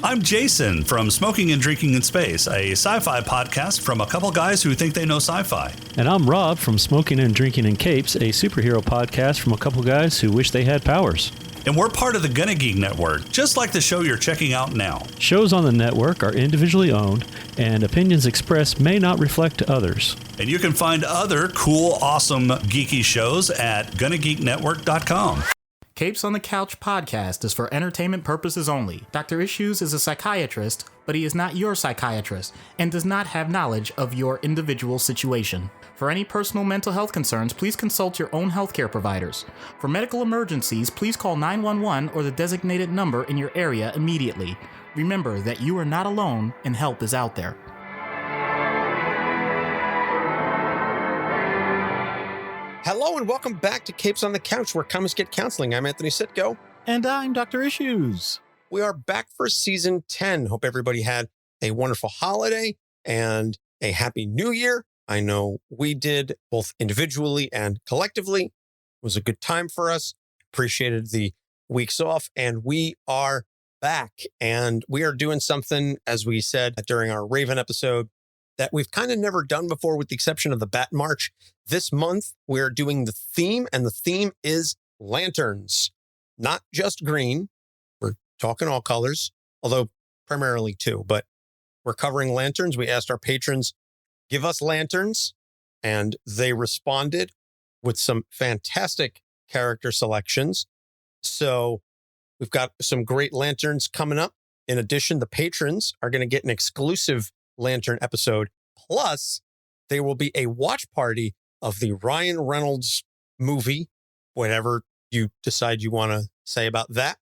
I'm Jason from Smoking and Drinking in Space, a sci-fi podcast from a couple guys who think they know sci-fi. And I'm Rob from Smoking and Drinking in Capes, a superhero podcast from a couple guys who wish they had powers. And we're part of the Gonna Geek Network, just like the show you're checking out now. Shows on the network are individually owned, and opinions expressed may not reflect others. And you can find other cool, awesome, geeky shows at GonnaGeekNetwork.com. Capes on the Couch podcast is for entertainment purposes only. Dr. Issues is a psychiatrist, but he is not your psychiatrist and does not have knowledge of your individual situation. For any personal mental health concerns, please consult your own healthcare providers. For medical emergencies, please call 911 or the designated number in your area immediately. Remember that you are not alone and help is out there. Hello and welcome back to Capes on the Couch, where comics get counseling. I'm Anthony Sitko. And I'm Dr. Issues. We are back for season 10. Hope everybody had a wonderful holiday and a happy new year. I know we did, both individually and collectively. It was a good time for us. Appreciated the weeks off, and we are back. And we are doing something, as we said during our Raven episode, that we've kind of never done before, with the exception of the Bat March. This month, we're doing the theme, and the theme is lanterns. Not just green. We're talking all colors, although primarily two, but we're covering lanterns. We asked our patrons, give us lanterns, and they responded with some fantastic character selections. So we've got some great lanterns coming up. In addition, the patrons are going to get an exclusive lantern episode. Plus, there will be a watch party of the Ryan Reynolds movie, whatever you decide you want to say about that.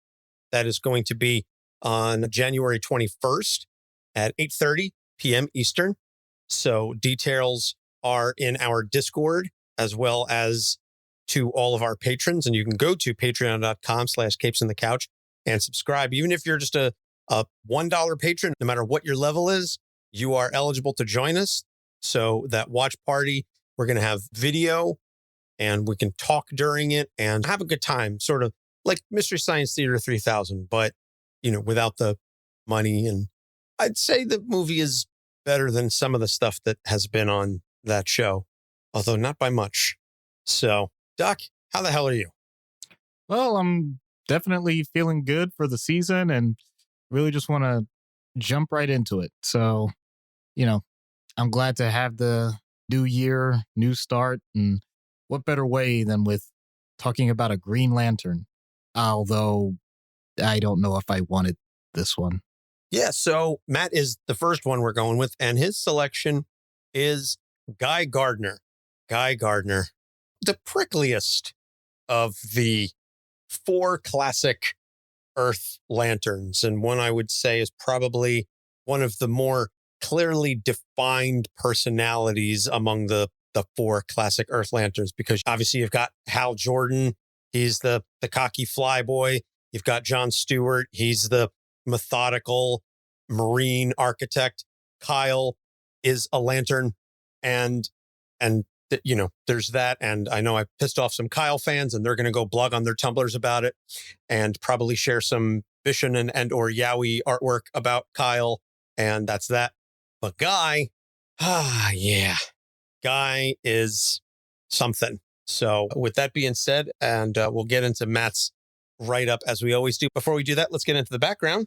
That is going to be on January 21st at 8:30 p.m. Eastern. So details are in our Discord, as well as to all of our patrons. And you can go to patreon.com/capesinthecouch and subscribe. Even if you're just a $1 patron, no matter what your level is, you are eligible to join us. So that watch party, we're going to have video and we can talk during it and have a good time, sort of like Mystery Science Theater 3000, but, you know, without the money. And I'd say the movie is better than some of the stuff that has been on that show, although not by much. So, Doc, how the hell are you? Well, I'm definitely feeling good for the season and really just want to jump right into it. So, you know, I'm glad to have the new year, new start, and what better way than with talking about a Green Lantern, although I don't know if I wanted this one. Yeah, so Matt is the first one we're going with, and his selection is Guy Gardner. Guy Gardner, the prickliest of the four classic Earth lanterns, and one I would say is probably one of the more clearly defined personalities among the four classic Earth lanterns, because obviously you've got Hal Jordan. He's the cocky flyboy. You've got John Stewart. He's the methodical marine architect. Kyle is a lantern, and you know, there's that. And I know I pissed off some Kyle fans, and they're going to go blog on their Tumblrs about it and probably share some Bishan and or Yowie artwork about Kyle. And that's that. But Guy, yeah, Guy is something. So with that being said, and we'll get into Matt's write-up as we always do. Before we do that, let's get into the background.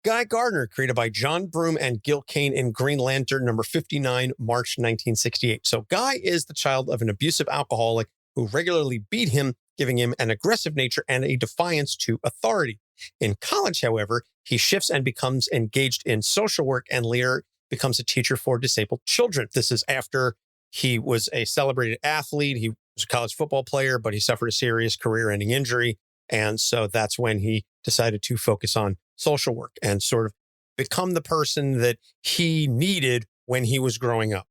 Guy Gardner, created by John Broome and Gil Kane in Green Lantern number 59, March 1968. So Guy is the child of an abusive alcoholic who regularly beat him, giving him an aggressive nature and a defiance to authority. In college, however, he shifts and becomes engaged in social work, and later becomes a teacher for disabled children. This is after he was a celebrated athlete. He was a college football player, but he suffered a serious career-ending injury. And so that's when he decided to focus on social work and sort of become the person that he needed when he was growing up.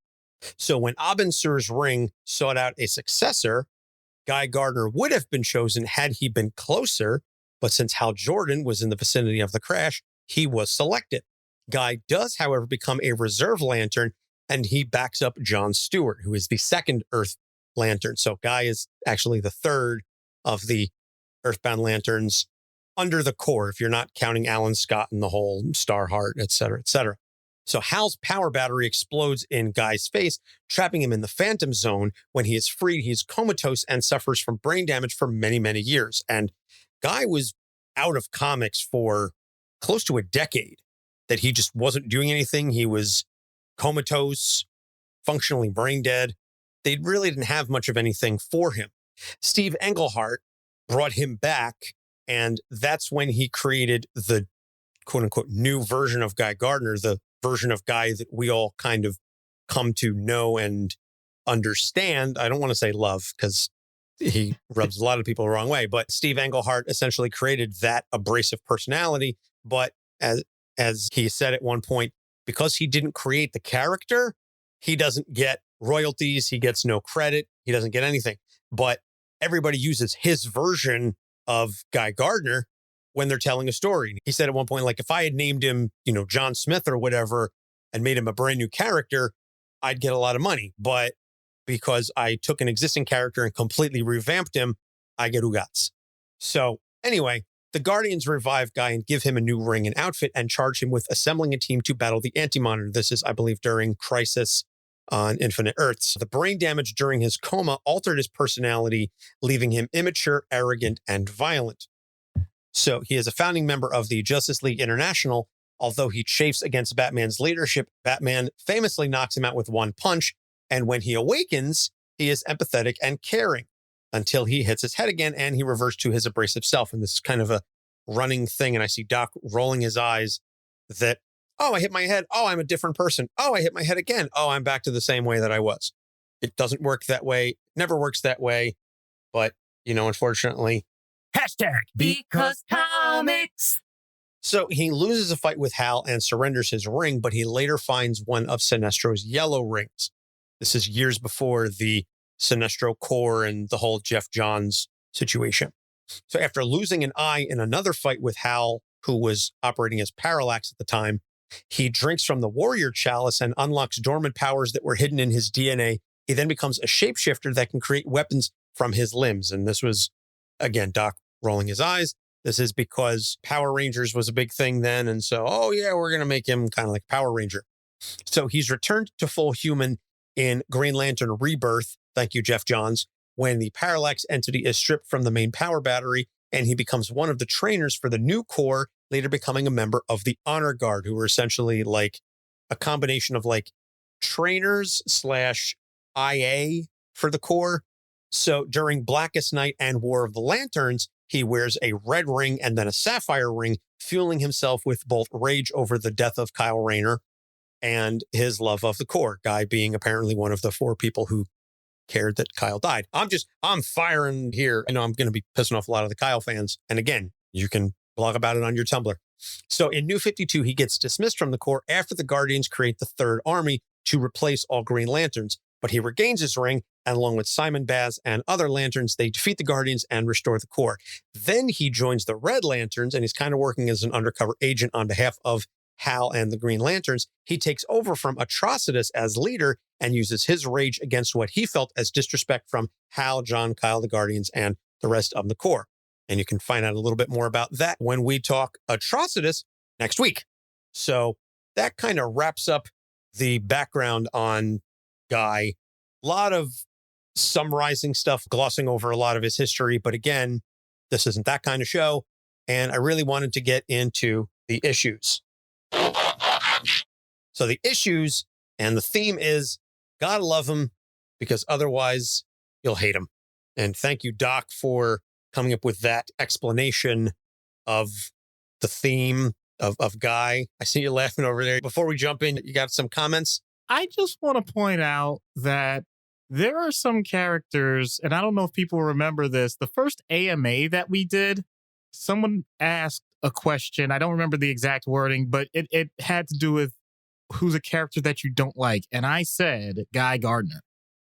So when Abin Sur's ring sought out a successor, Guy Gardner would have been chosen had he been closer, but since Hal Jordan was in the vicinity of the crash, he was selected. Guy does, however, become a reserve lantern, and he backs up John Stewart, who is the second Earth lantern. So Guy is actually the third of the Earthbound lanterns. under the core, if you're not counting Alan Scott and the whole Starheart, et cetera, et cetera. So Hal's power battery explodes in Guy's face, trapping him in the Phantom Zone. When he is freed, he is comatose and suffers from brain damage for many, many years. And Guy was out of comics for close to a decade, that he just wasn't doing anything. He was comatose, functionally brain dead. They really didn't have much of anything for him. Steve Englehart brought him back, and that's when he created the quote-unquote new version of Guy Gardner, the version of Guy that we all kind of come to know and understand. I don't want to say love, because he rubs a lot of people the wrong way, but Steve Englehart essentially created that abrasive personality. But as he said at one point, because he didn't create the character, he doesn't get royalties, he gets no credit, he doesn't get anything. But everybody uses his version of Guy Gardner when they're telling a story. He said at one point, like, if I had named him, John Smith or whatever, and made him a brand new character, I'd get a lot of money. But because I took an existing character and completely revamped him, I get Ugats. So anyway, the Guardians revive Guy and give him a new ring and outfit and charge him with assembling a team to battle the Anti-Monitor. This is, I believe, during Crisis on Infinite Earths. The brain damage during his coma altered his personality, leaving him immature, arrogant, and violent. So he is a founding member of the Justice League International. Although he chafes against Batman's leadership, Batman famously knocks him out with one punch. And when he awakens, he is empathetic and caring until he hits his head again and he reverts to his abrasive self. And this is kind of a running thing. And I see Doc rolling his eyes that, oh, I hit my head. Oh, I'm a different person. Oh, I hit my head again. Oh, I'm back to the same way that I was. It doesn't work that way. Never works that way. But, unfortunately, #because comics. So he loses a fight with Hal and surrenders his ring, but he later finds one of Sinestro's yellow rings. This is years before the Sinestro core and the whole Jeff Johns situation. So after losing an eye in another fight with Hal, who was operating as Parallax at the time, he drinks from the Warrior Chalice and unlocks dormant powers that were hidden in his DNA. He then becomes a shapeshifter that can create weapons from his limbs. And this was, again, Doc rolling his eyes. This is because Power Rangers was a big thing then. And so, oh yeah, we're going to make him kind of like Power Ranger. So he's returned to full human in Green Lantern Rebirth. Thank you, Jeff Johns. When the Parallax entity is stripped from the main power battery and he becomes one of the trainers for the new core, later becoming a member of the Honor Guard, who were essentially like a combination of like trainers / IA for the core. So during Blackest Night and War of the Lanterns, he wears a red ring and then a sapphire ring, fueling himself with both rage over the death of Kyle Rayner and his love of the core, Guy being apparently one of the 4 people who cared that Kyle died. I'm firing here. I know I'm going to be pissing off a lot of the Kyle fans. And again, you can blog about it on your Tumblr. So in New 52, he gets dismissed from the core after the Guardians create the Third Army to replace all Green Lanterns. But he regains his ring, and along with Simon Baz and other Lanterns, they defeat the Guardians and restore the core. Then he joins the Red Lanterns, and he's kind of working as an undercover agent on behalf of Hal and the Green Lanterns. He takes over from Atrocitus as leader and uses his rage against what he felt as disrespect from Hal, John, Kyle, the Guardians, and the rest of the core. And you can find out a little bit more about that when we talk Atrocitus next week. So that kind of wraps up the background on Guy. A lot of summarizing stuff, glossing over a lot of his history. But again, this isn't that kind of show. And I really wanted to get into the issues. So the issues and the theme is gotta love him because otherwise you'll hate him. And thank you, Doc, for coming up with that explanation of the theme of Guy. I see you laughing over there. Before we jump in, you got some comments? I just want to point out that there are some characters, and I don't know if people remember this. The first AMA that we did, someone asked a question. I don't remember the exact wording, but it had to do with who's a character that you don't like. And I said Guy Gardner.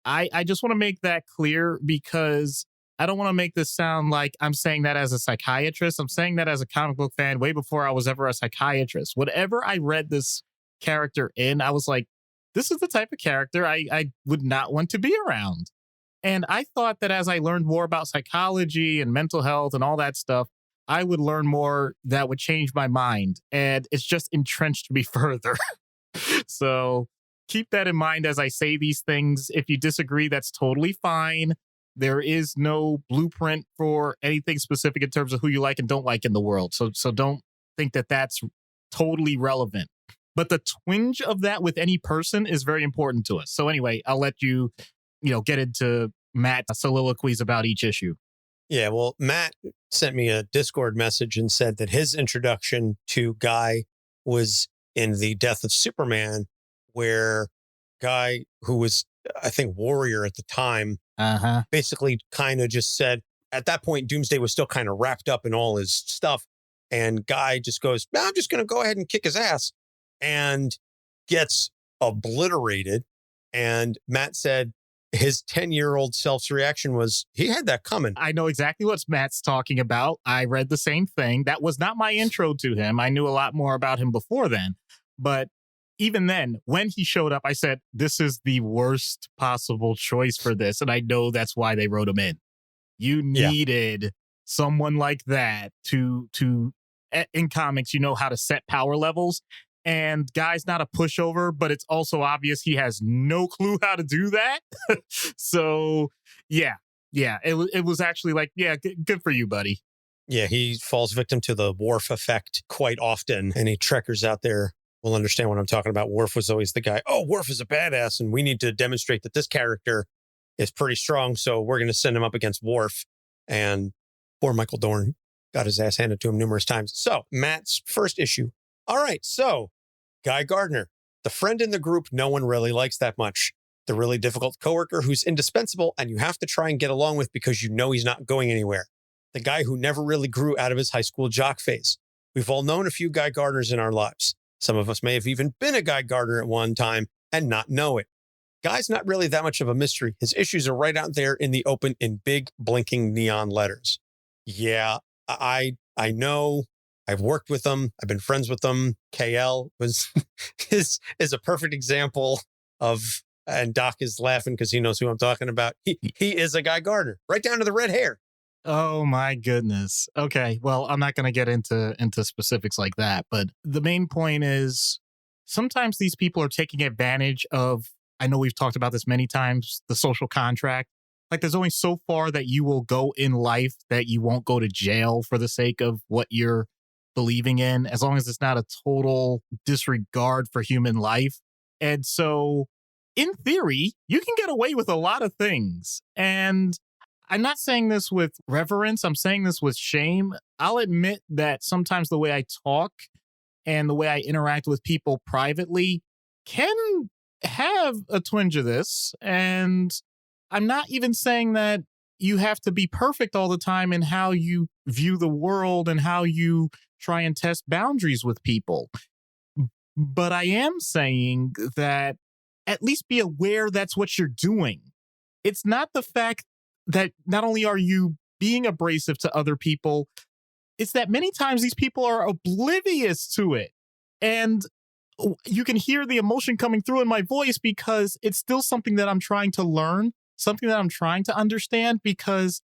I just want to make that clear because I don't want to make this sound like I'm saying that as a psychiatrist. I'm saying that as a comic book fan way before I was ever a psychiatrist. Whatever I read this character in, I was like, this is the type of character I would not want to be around. And I thought that as I learned more about psychology and mental health and all that stuff, I would learn more that would change my mind. And it's just entrenched me further. So keep that in mind as I say these things. If you disagree, that's totally fine. There is no blueprint for anything specific in terms of who you like and don't like in the world. So don't think that that's totally relevant. But the twinge of that with any person is very important to us. So anyway, I'll let you, get into Matt's soliloquies about each issue. Yeah, well, Matt sent me a Discord message and said that his introduction to Guy was in the Death of Superman, where Guy, who was, I think, Warrior at the time, basically kind of just said, at that point, Doomsday was still kind of wrapped up in all his stuff. And Guy just goes, I'm just going to go ahead and kick his ass, and gets obliterated. And Matt said his 10-year-old self's reaction was, he had that coming. I know exactly what Matt's talking about. I read the same thing. That was not my intro to him. I knew a lot more about him before then. But even then, when he showed up, I said, this is the worst possible choice for this. And I know that's why they wrote him in. You needed someone like that to in comics, you know how to set power levels. And Guy's not a pushover, but it's also obvious he has no clue how to do that. So, yeah, it was actually like, good for you, buddy. Yeah, he falls victim to the Worf effect quite often. Any trekkers out there will understand what I'm talking about. Worf was always the guy, Worf is a badass, and we need to demonstrate that this character is pretty strong, so we're going to send him up against Worf. And poor Michael Dorn got his ass handed to him numerous times. So, Matt's first issue. All right, so Guy Gardner, the friend in the group no one really likes that much. The really difficult coworker who's indispensable and you have to try and get along with because you know he's not going anywhere. The guy who never really grew out of his high school jock phase. We've all known a few Guy Gardners in our lives. Some of us may have even been a Guy Gardner at one time and not know it. Guy's not really that much of a mystery. His issues are right out there in the open in big blinking neon letters. Yeah, I know. I've worked with them. I've been friends with them. KL is a perfect example of, and Doc is laughing because he knows who I'm talking about. He is a Guy Gardner, right down to the red hair. Oh my goodness. Okay, well, I'm not going to get into specifics like that, but the main point is sometimes these people are taking advantage of, I know we've talked about this many times, the social contract. Like there's only so far that you will go in life that you won't go to jail for the sake of what you're believing in, as long as it's not a total disregard for human life. And so in theory, you can get away with a lot of things. And I'm not saying this with reverence. I'm saying this with shame. I'll admit that sometimes the way I talk and the way I interact with people privately can have a twinge of this. And I'm not even saying that you have to be perfect all the time in how you view the world and how you try and test boundaries with people. But I am saying that at least be aware that's what you're doing. It's not the fact that not only are you being abrasive to other people, it's that many times these people are oblivious to it. And you can hear the emotion coming through in my voice because it's still something that I'm trying to learn, something that I'm trying to understand, because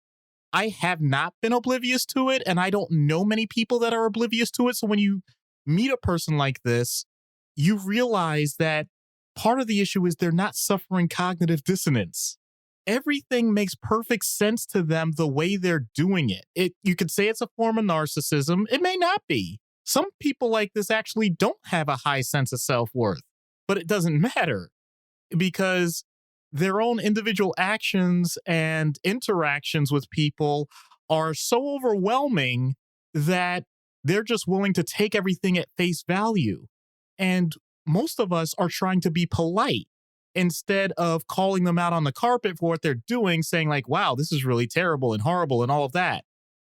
I have not been oblivious to it, and I don't know many people that are oblivious to it. So when you meet a person like this, you realize that part of the issue is they're not suffering cognitive dissonance. Everything makes perfect sense to them the way they're doing it. You could say it's a form of narcissism. It may not be. Some people like this actually don't have a high sense of self-worth, but it doesn't matter because their own individual actions and interactions with people are so overwhelming that they're just willing to take everything at face value. And most of us are trying to be polite instead of calling them out on the carpet for what they're doing, saying like, wow, this is really terrible and horrible and all of that.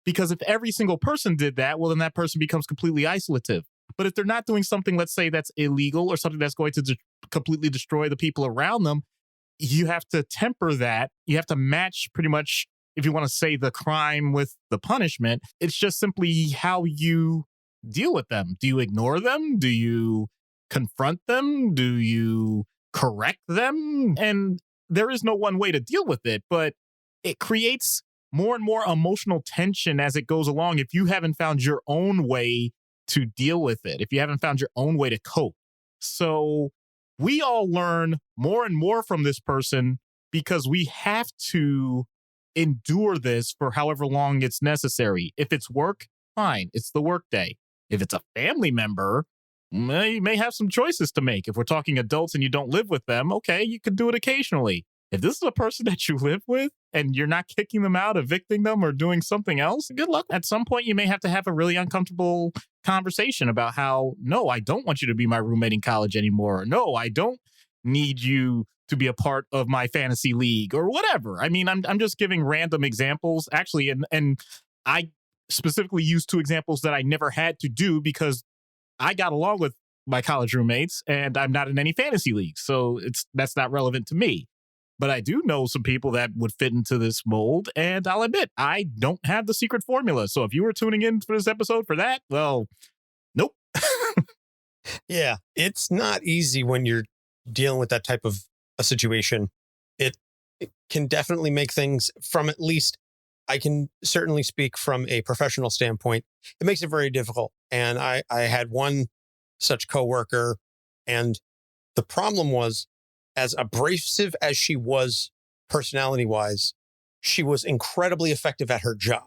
Because if every single person did that, well, then that person becomes completely isolative. But if they're not doing something, let's say that's illegal or something that's going to completely destroy the people around them, you have to temper that. You have to match pretty much, if you want to say the crime with the punishment. It's just simply how you deal with them. Do you ignore them? Do you confront them? Do you correct them? And there is no one way to deal with it, but it creates more and more emotional tension as it goes along if you haven't found your own way to deal with it, if you haven't found your own way to cope. So we all learn more and more from this person because we have to endure this for however long it's necessary. If it's work, fine, it's the work day. If it's a family member, you may have some choices to make. If we're talking adults and you don't live with them, okay, you could do it occasionally. If this is a person that you live with and you're not kicking them out, evicting them, or doing something else, good luck. At some point, you may have to have a really uncomfortable conversation about how, no, I don't want you to be my roommate in college anymore. No, I don't need you to be a part of my fantasy league or whatever. I mean, I'm just giving random examples, actually, and I specifically used 2 examples that I never had to do because I got along with my college roommates and I'm not in any fantasy leagues. So that's not relevant to me. But I do know some people that would fit into this mold. And I'll admit, I don't have the secret formula. So if you were tuning in for this episode for that, well, nope. Yeah, it's not easy when you're dealing with that type of a situation. It can definitely make things, from at least, I can certainly speak from a professional standpoint, it makes it very difficult. And I had one such coworker, and the problem was, as abrasive as she was personality-wise, she was incredibly effective at her job.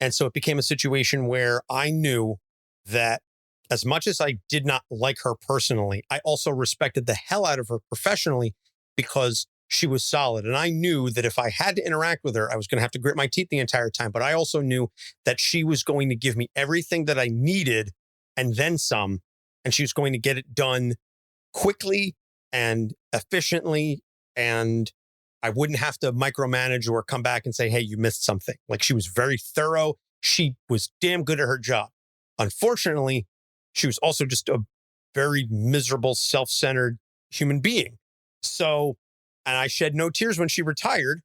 And so it became a situation where I knew that as much as I did not like her personally, I also respected the hell out of her professionally because she was solid. And I knew that if I had to interact with her, I was going to have to grit my teeth the entire time. But I also knew that she was going to give me everything that I needed and then some. And she was going to get it done quickly and efficiently, and I wouldn't have to micromanage or come back and say, hey, you missed something. Like, she was very thorough. She was damn good at her job. Unfortunately, she was also just a very miserable, self-centered human being. So, and I shed no tears when she retired,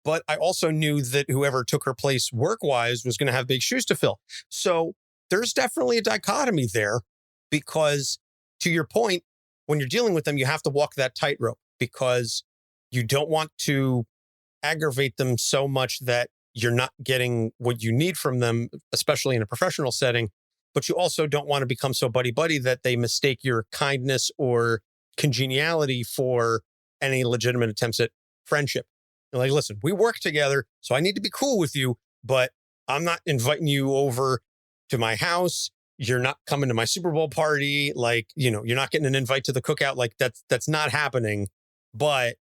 but I also knew that whoever took her place work-wise was going to have big shoes to fill. So there's definitely a dichotomy there because, to your point, when you're dealing with them, you have to walk that tightrope because you don't want to aggravate them so much that you're not getting what you need from them, especially in a professional setting. But you also don't want to become so buddy-buddy that they mistake your kindness or congeniality for any legitimate attempts at friendship. You're like, listen, we work together, so I need to be cool with you, but I'm not inviting you over to my house. You're not coming to my Super Bowl party. Like, you know, you're not getting an invite to the cookout. Like, that's not happening, but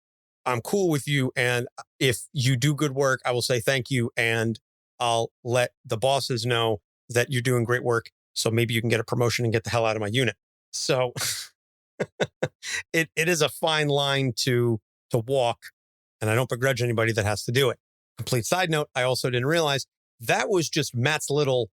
I'm cool with you. And if you do good work, I will say thank you. And I'll let the bosses know that you're doing great work. So maybe you can get a promotion and get the hell out of my unit. So it is a fine line to walk. And I don't begrudge anybody that has to do it. Complete side note, I also didn't realize that was just Matt's little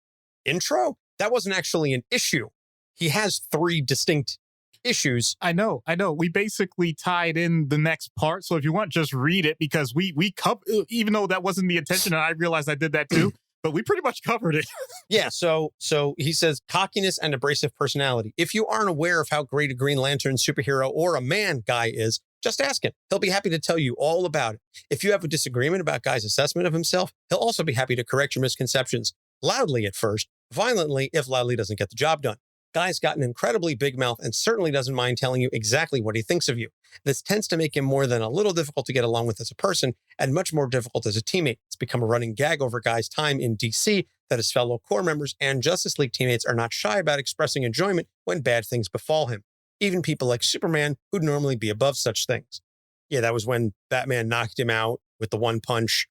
intro. That wasn't actually an issue. He has 3 distinct issues. I know. We basically tied in the next part. So if you want, just read it because we cover, even though that wasn't the intention, and I realized I did that too, but we pretty much covered it. Yeah. So he says cockiness and abrasive personality. If you aren't aware of how great a Green Lantern superhero or a man Guy is, just ask him. He'll be happy to tell you all about it. If you have a disagreement about Guy's assessment of himself, he'll also be happy to correct your misconceptions loudly at first, violently if loudly doesn't get the job done. Guy's got an incredibly big mouth and certainly doesn't mind telling you exactly what he thinks of you. This tends to make him more than a little difficult to get along with as a person and much more difficult as a teammate. It's become a running gag over Guy's time in DC that his fellow Corps members and Justice League teammates are not shy about expressing enjoyment when bad things befall him. Even people like Superman, who'd normally be above such things. Yeah, that was when Batman knocked him out with the one punch.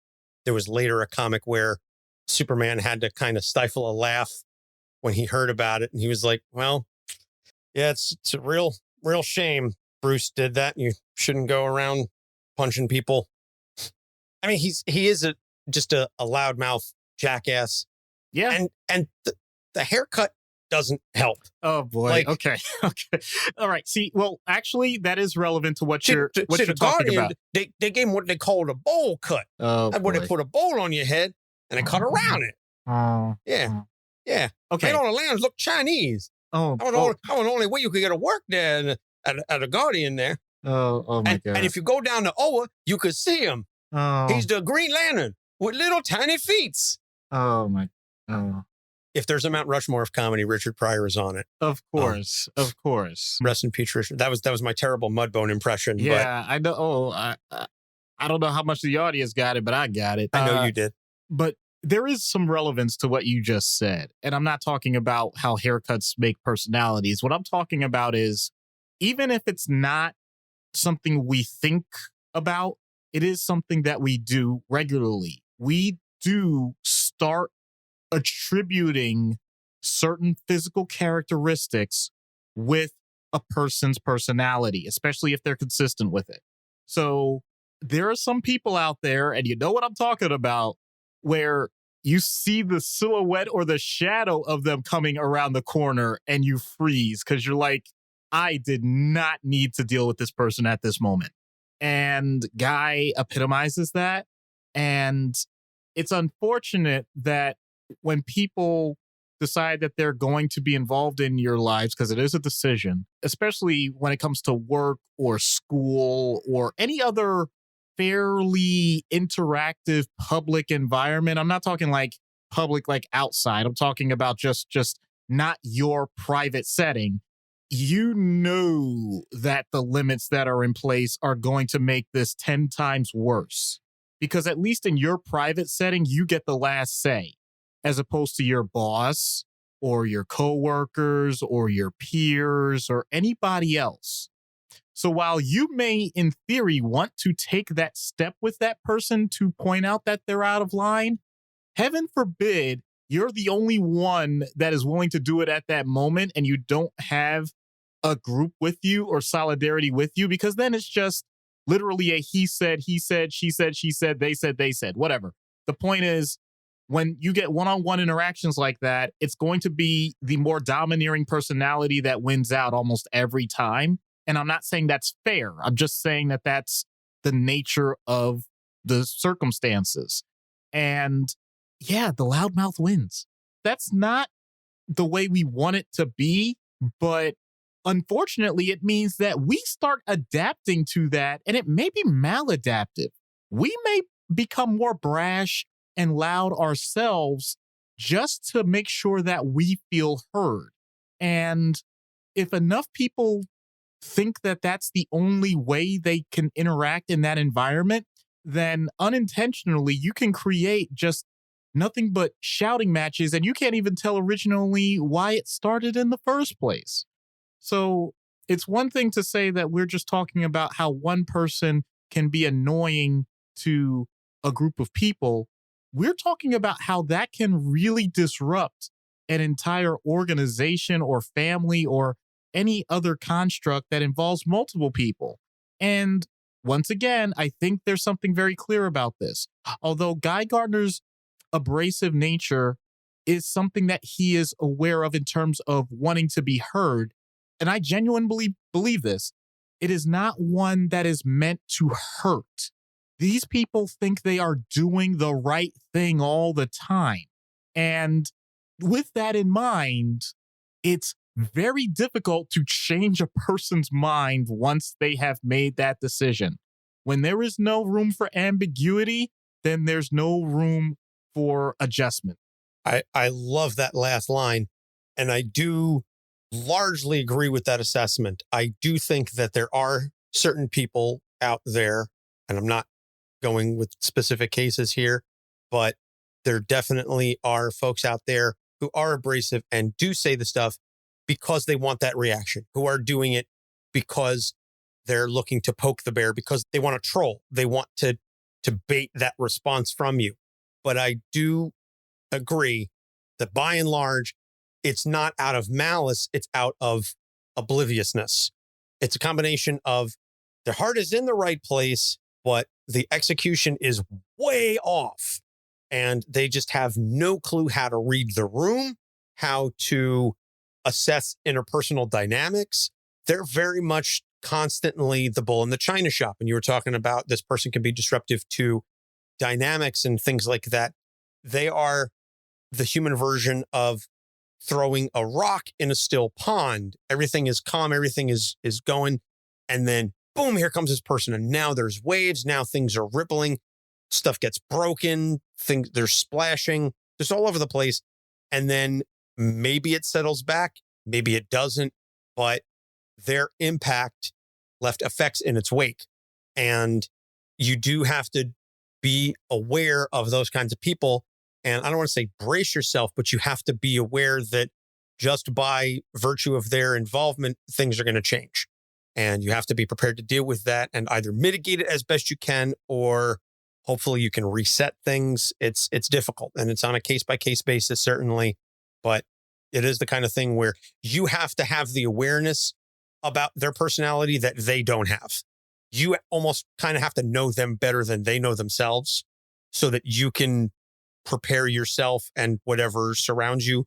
There was later a comic where Superman had to kind of stifle a laugh when he heard about it. And he was like, well, yeah, it's a real shame Bruce did that. You shouldn't go around punching people. I mean, he is just a loudmouth jackass. Yeah. And the haircut doesn't help. Oh boy. Like, okay. All right. See, well, actually that is relevant to what you're the talking Guardian, about. They gave him what they called a bowl cut. Oh, Where they put a bowl on your head and they cut around it. Oh. Yeah. Yeah. Okay. Made all the lands look Chinese. Oh. That was the only way you could get a work there at a Guardian there. Oh my God. And if you go down to Oa, you could see him. Oh. He's the Green Lantern. with little tiny feet. Oh my. Oh. If there's a Mount Rushmore of comedy, Richard Pryor is on it. Of course. Of course. Rest in peace, Richard. That was my terrible Mudbone impression. Yeah, I know. Oh, I don't know how much the audience got it, but I got it. But I know you did. But there is some relevance to what you just said. And I'm not talking about how haircuts make personalities. What I'm talking about is even if it's not something we think about, it is something that we do regularly. We do start attributing certain physical characteristics with a person's personality, especially if they're consistent with it. So there are some people out there, and you know what I'm talking about, where you see the silhouette or the shadow of them coming around the corner and you freeze because you're like, I did not need to deal with this person at this moment. And Guy epitomizes that. And it's unfortunate that when people decide that they're going to be involved in your lives, because it is a decision, especially when it comes to work or school or any other fairly interactive public environment. I'm not talking like public, like outside. I'm talking about just not your private setting. You know that the limits that are in place are going to make this 10 times worse. Because at least in your private setting, you get the last say, as opposed to your boss or your coworkers or your peers or anybody else. So while you may, in theory, want to take that step with that person to point out that they're out of line, heaven forbid you're the only one that is willing to do it at that moment and you don't have a group with you or solidarity with you, because then it's just literally a he said, she said, they said, whatever. The point is, when you get one-on-one interactions like that, it's going to be the more domineering personality that wins out almost every time. And I'm not saying that's fair. I'm just saying that that's the nature of the circumstances. And yeah, the loudmouth wins. That's not the way we want it to be, but unfortunately, it means that we start adapting to that, and it may be maladaptive. We may become more brash and loud ourselves just to make sure that we feel heard. And if enough people think that that's the only way they can interact in that environment, then unintentionally you can create just nothing but shouting matches, and you can't even tell originally why it started in the first place. So it's one thing to say that we're just talking about how one person can be annoying to a group of people. We're talking about how that can really disrupt an entire organization or family or any other construct that involves multiple people. And once again, I think there's something very clear about this. Although Guy Gardner's abrasive nature is something that he is aware of in terms of wanting to be heard, and I genuinely believe this, it is not one that is meant to hurt. These people think they are doing the right thing all the time. And with that in mind, it's very difficult to change a person's mind once they have made that decision. When there is no room for ambiguity, then there's no room for adjustment. I love that last line, and I do largely agree with that assessment. I do think that there are certain people out there, and I'm not going with specific cases here, but there definitely are folks out there who are abrasive and do say the stuff because they want that reaction, who are doing it because they're looking to poke the bear, because they want to troll. They want to bait that response from you. But I do agree that by and large, it's not out of malice, it's out of obliviousness. It's a combination of their heart is in the right place, but the execution is way off. And they just have no clue how to read the room, how to assess interpersonal dynamics. They're very much constantly the bull in the china shop. And you were talking about this person can be disruptive to dynamics and things like that. They are the human version of throwing a rock in a still pond. Everything is calm, everything is going, and then boom, here comes this person, and now there's waves, now things are rippling. stuff gets broken, things they're splashing, just all over the place. And then maybe it settles back, maybe it doesn't, but their impact left effects in its wake. And you do have to be aware of those kinds of people. And I don't want to say brace yourself, but you have to be aware that just by virtue of their involvement, things are going to change. And you have to be prepared to deal with that and either mitigate it as best you can, or hopefully you can reset things. It's difficult, and it's on a case-by-case basis, certainly. But it is the kind of thing where you have to have the awareness about their personality that they don't have. You almost kind of have to know them better than they know themselves so that you can prepare yourself and whatever surrounds you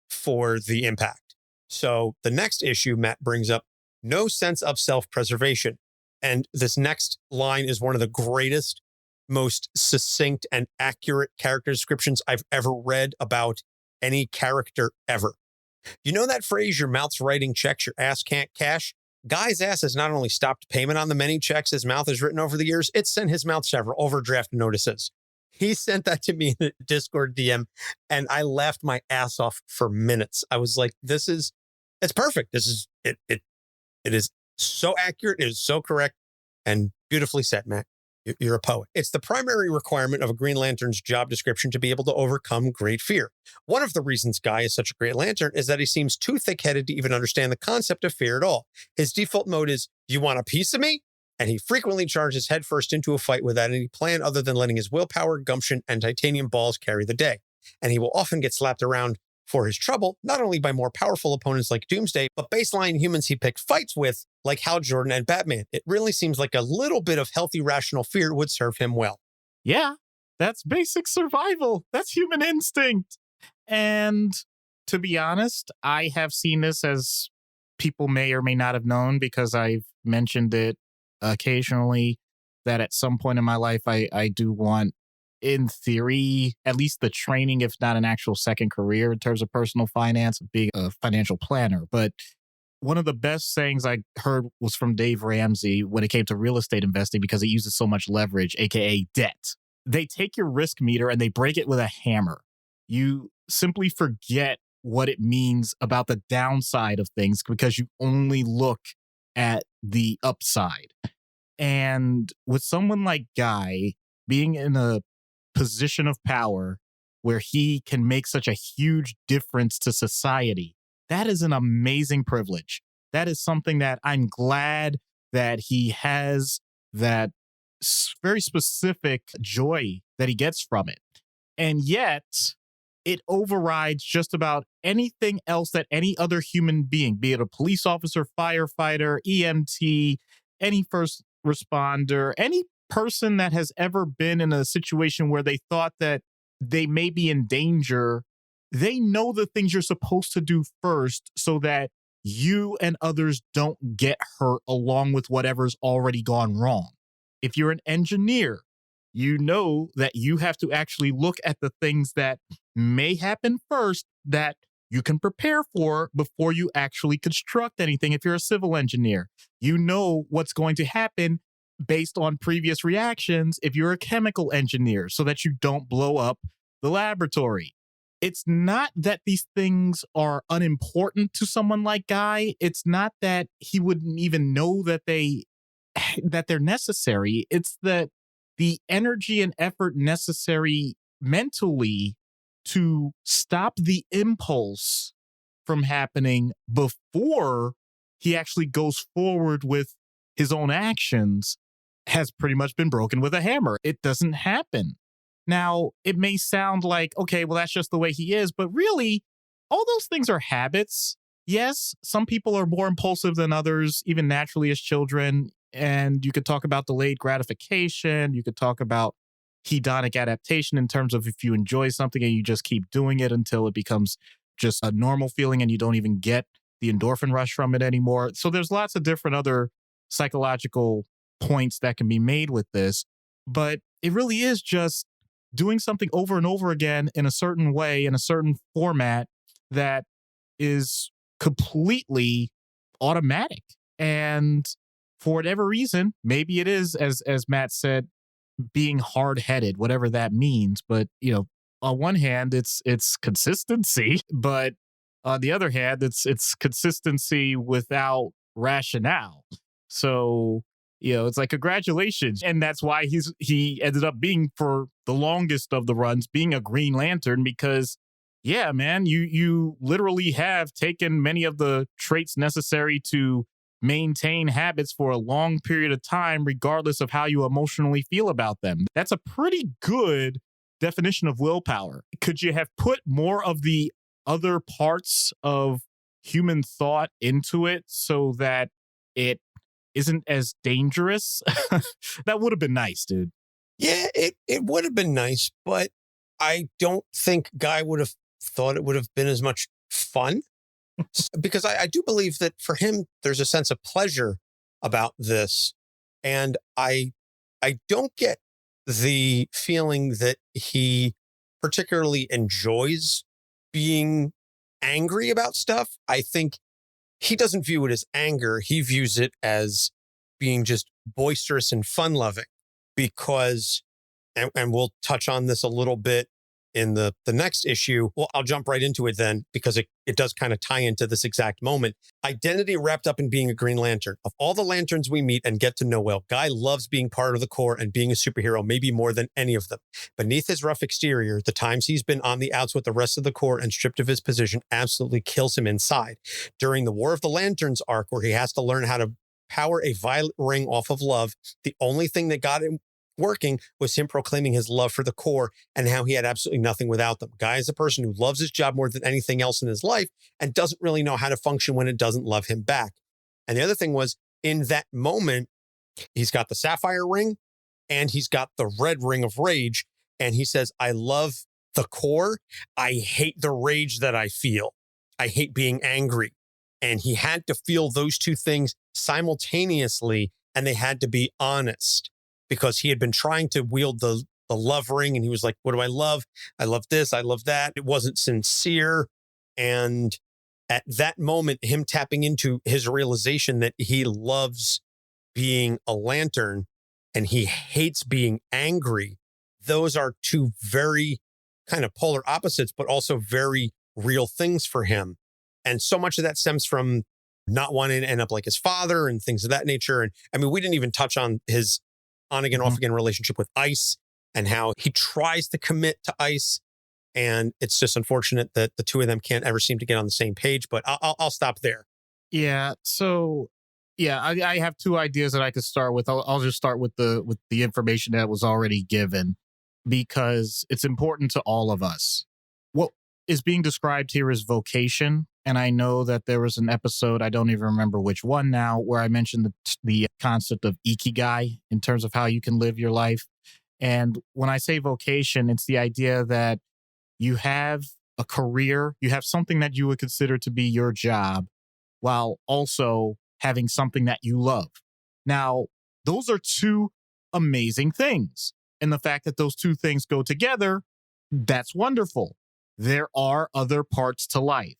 for the impact. So the next issue Matt brings up, no sense of self-preservation. And this next line is one of the greatest, most succinct and accurate character descriptions I've ever read about any character ever. You know that phrase, your mouth's writing checks your ass can't cash? Guy's ass has not only stopped payment on the many checks his mouth has written over the years, it's sent his mouth several overdraft notices. He sent that to me in a Discord DM, and I laughed my ass off for minutes. I was like, it's perfect. This is it. It is so accurate. It is so correct and beautifully said, Matt. You're a poet. It's the primary requirement of a Green Lantern's job description to be able to overcome great fear. One of the reasons Guy is such a great Lantern is that he seems too thick-headed to even understand the concept of fear at all. His default mode is, you want a piece of me? And he frequently charges headfirst into a fight without any plan other than letting his willpower, gumption, and titanium balls carry the day. And he will often get slapped around for his trouble, not only by more powerful opponents like Doomsday, but baseline humans he picked fights with, like Hal Jordan and Batman. It really seems like a little bit of healthy, rational fear would serve him well. Yeah, that's basic survival. That's human instinct. And to be honest, I have seen this, as people may or may not have known, because I've mentioned it occasionally, that at some point in my life, I do want, in theory, at least the training, if not an actual second career in terms of personal finance, being a financial planner. But one of the best sayings I heard was from Dave Ramsey when it came to real estate investing, because it uses so much leverage, aka debt. They take your risk meter and they break it with a hammer. You simply forget what it means about the downside of things because you only look at the upside. And with someone like Guy being in a position of power where he can make such a huge difference to society, that is an amazing privilege. That is something that I'm glad that he has, that very specific joy that he gets from it. And yet it overrides just about anything else that any other human being, be it a police officer, firefighter, EMT, any first responder, any person that has ever been in a situation where they thought that they may be in danger. They know the things you're supposed to do first so that you and others don't get hurt along with whatever's already gone wrong. If you're an engineer, you know that you have to actually look at the things that may happen first that you can prepare for before you actually construct anything. If you're a civil engineer, you know what's going to happen based on previous reactions if you're a chemical engineer so that you don't blow up the laboratory. It's not that these things are unimportant to someone like Guy. It's not that he wouldn't even know that they're necessary. It's that the energy and effort necessary mentally to stop the impulse from happening before he actually goes forward with his own actions has pretty much been broken with a hammer. It doesn't happen. Now, it may sound like, okay, well, that's just the way he is, but really, all those things are habits. Yes, some people are more impulsive than others, even naturally as children. And you could talk about delayed gratification. You could talk about hedonic adaptation in terms of if you enjoy something and you just keep doing it until it becomes just a normal feeling and you don't even get the endorphin rush from it anymore. So there's lots of different other psychological points that can be made with this, but it really is just doing something over and over again in a certain way, in a certain format that is completely automatic. And for whatever reason, maybe it is, as Matt said, being hard-headed, whatever that means. But, on one hand, it's consistency, but on the other hand, it's consistency without rationale. So, it's like, congratulations. And that's why he ended up being, for the longest of the runs, being a Green Lantern, because yeah, man, you literally have taken many of the traits necessary to maintain habits for a long period of time, regardless of how you emotionally feel about them. That's a pretty good definition of willpower. Could you have put more of the other parts of human thought into it so that it isn't as dangerous? That would have been nice, dude. Yeah, it would have been nice, but I don't think Guy would have thought it would have been as much fun. Because I do believe that for him, there's a sense of pleasure about this. And I don't get the feeling that he particularly enjoys being angry about stuff. I think he doesn't view it as anger. He views it as being just boisterous and fun-loving, because, and we'll touch on this a little bit in the next issue. Well, I'll jump right into it then, because it does kind of tie into this exact moment. Identity wrapped up in being a Green Lantern. Of all the lanterns we meet and get to know well, Guy loves being part of the Corps and being a superhero, maybe more than any of them. Beneath his rough exterior, the times he's been on the outs with the rest of the Corps and stripped of his position absolutely kills him inside. During the War of the Lanterns arc, where he has to learn how to power a violet ring off of love, the only thing that got him working was him proclaiming his love for the Corps and how he had absolutely nothing without them. Guy is a person who loves his job more than anything else in his life and doesn't really know how to function when it doesn't love him back. And the other thing was, in that moment, he's got the sapphire ring and he's got the red ring of rage. And he says, I love the Corps. I hate the rage that I feel. I hate being angry. And he had to feel those two things simultaneously, and they had to be honest, because he had been trying to wield the love ring, and he was like, what do I love? I love this. I love that. It wasn't sincere. And at that moment, him tapping into his realization that he loves being a lantern and he hates being angry. Those are two very kind of polar opposites, but also very real things for him. And so much of that stems from not wanting to end up like his father and things of that nature. And I mean, we didn't even touch on his on again, off again relationship with Ice and how he tries to commit to Ice. And it's just unfortunate that the two of them can't ever seem to get on the same page, but I'll stop there. Yeah. So yeah, I have two ideas that I could start with. I'll just start with the information that was already given, because it's important to all of us. What is being described here is vocation. And I know that there was an episode, I don't even remember which one now, where I mentioned the concept of ikigai in terms of how you can live your life. And when I say vocation, it's the idea that you have a career, you have something that you would consider to be your job, while also having something that you love. Now, those are two amazing things. And the fact that those two things go together, that's wonderful. There are other parts to life.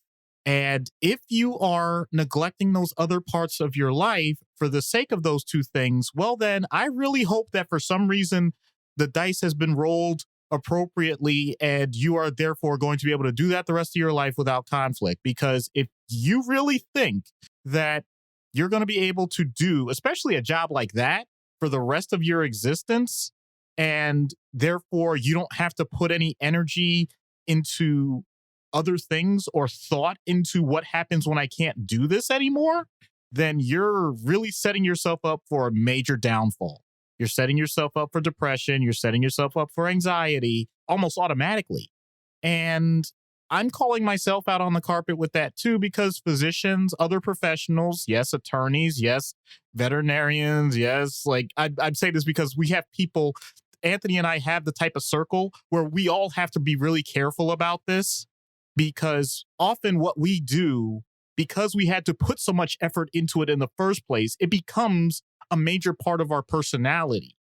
And if you are neglecting those other parts of your life for the sake of those two things, well, then I really hope that for some reason the dice has been rolled appropriately and you are therefore going to be able to do that the rest of your life without conflict. Because if you really think that you're going to be able to do, especially a job like that, for the rest of your existence, and therefore you don't have to put any energy into other things or thought into what happens when I can't do this anymore, then you're really setting yourself up for a major downfall. You're setting yourself up for depression. You're setting yourself up for anxiety almost automatically. And I'm calling myself out on the carpet with that too, because physicians, other professionals, yes, attorneys, yes, veterinarians, yes, like I'd say this because we have people, Anthony and I have the type of circle where we all have to be really careful about this. Because often what we do, because we had to put so much effort into it in the first place, it becomes a major part of our personality.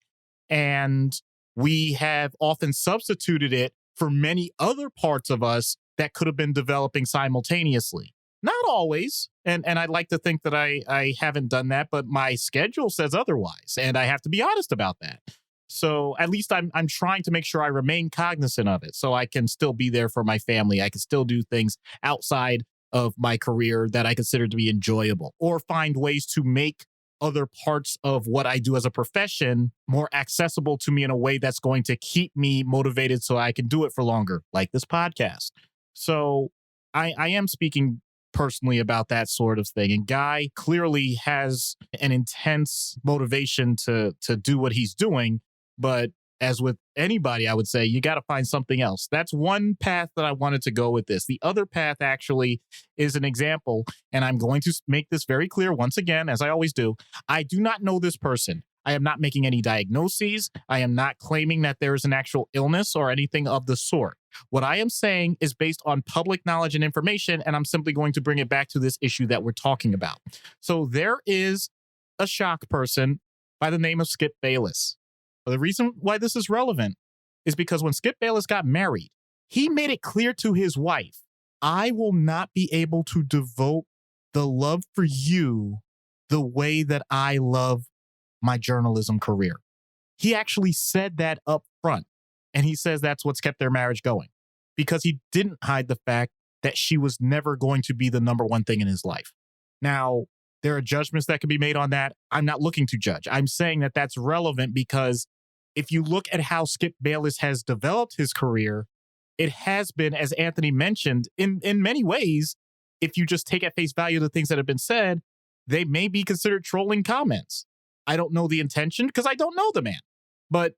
And we have often substituted it for many other parts of us that could have been developing simultaneously. Not always. And I'd like to think that I haven't done that, but my schedule says otherwise. And I have to be honest about that. So at least I'm trying to make sure I remain cognizant of it, so I can still be there for my family. I can still do things outside of my career that I consider to be enjoyable, or find ways to make other parts of what I do as a profession more accessible to me in a way that's going to keep me motivated so I can do it for longer, like this podcast. So I am speaking personally about that sort of thing. And Guy clearly has an intense motivation to do what he's doing. But as with anybody, I would say you got to find something else. That's one path that I wanted to go with this. The other path actually is an example, and I'm going to make this very clear once again, as I always do. I do not know this person. I am not making any diagnoses. I am not claiming that there is an actual illness or anything of the sort. What I am saying is based on public knowledge and information, and I'm simply going to bring it back to this issue that we're talking about. So there is a shock person by the name of Skip Bayless. The reason why this is relevant is because when Skip Bayless got married, he made it clear to his wife, I will not be able to devote the love for you the way that I love my journalism career. He actually said that up front. And he says that's what's kept their marriage going, because he didn't hide the fact that she was never going to be the number one thing in his life. Now, there are judgments that can be made on that. I'm not looking to judge. I'm saying that that's relevant because if you look at how Skip Bayless has developed his career, it has been, as Anthony mentioned, in many ways, if you just take at face value the things that have been said, they may be considered trolling comments. I don't know the intention because I don't know the man. But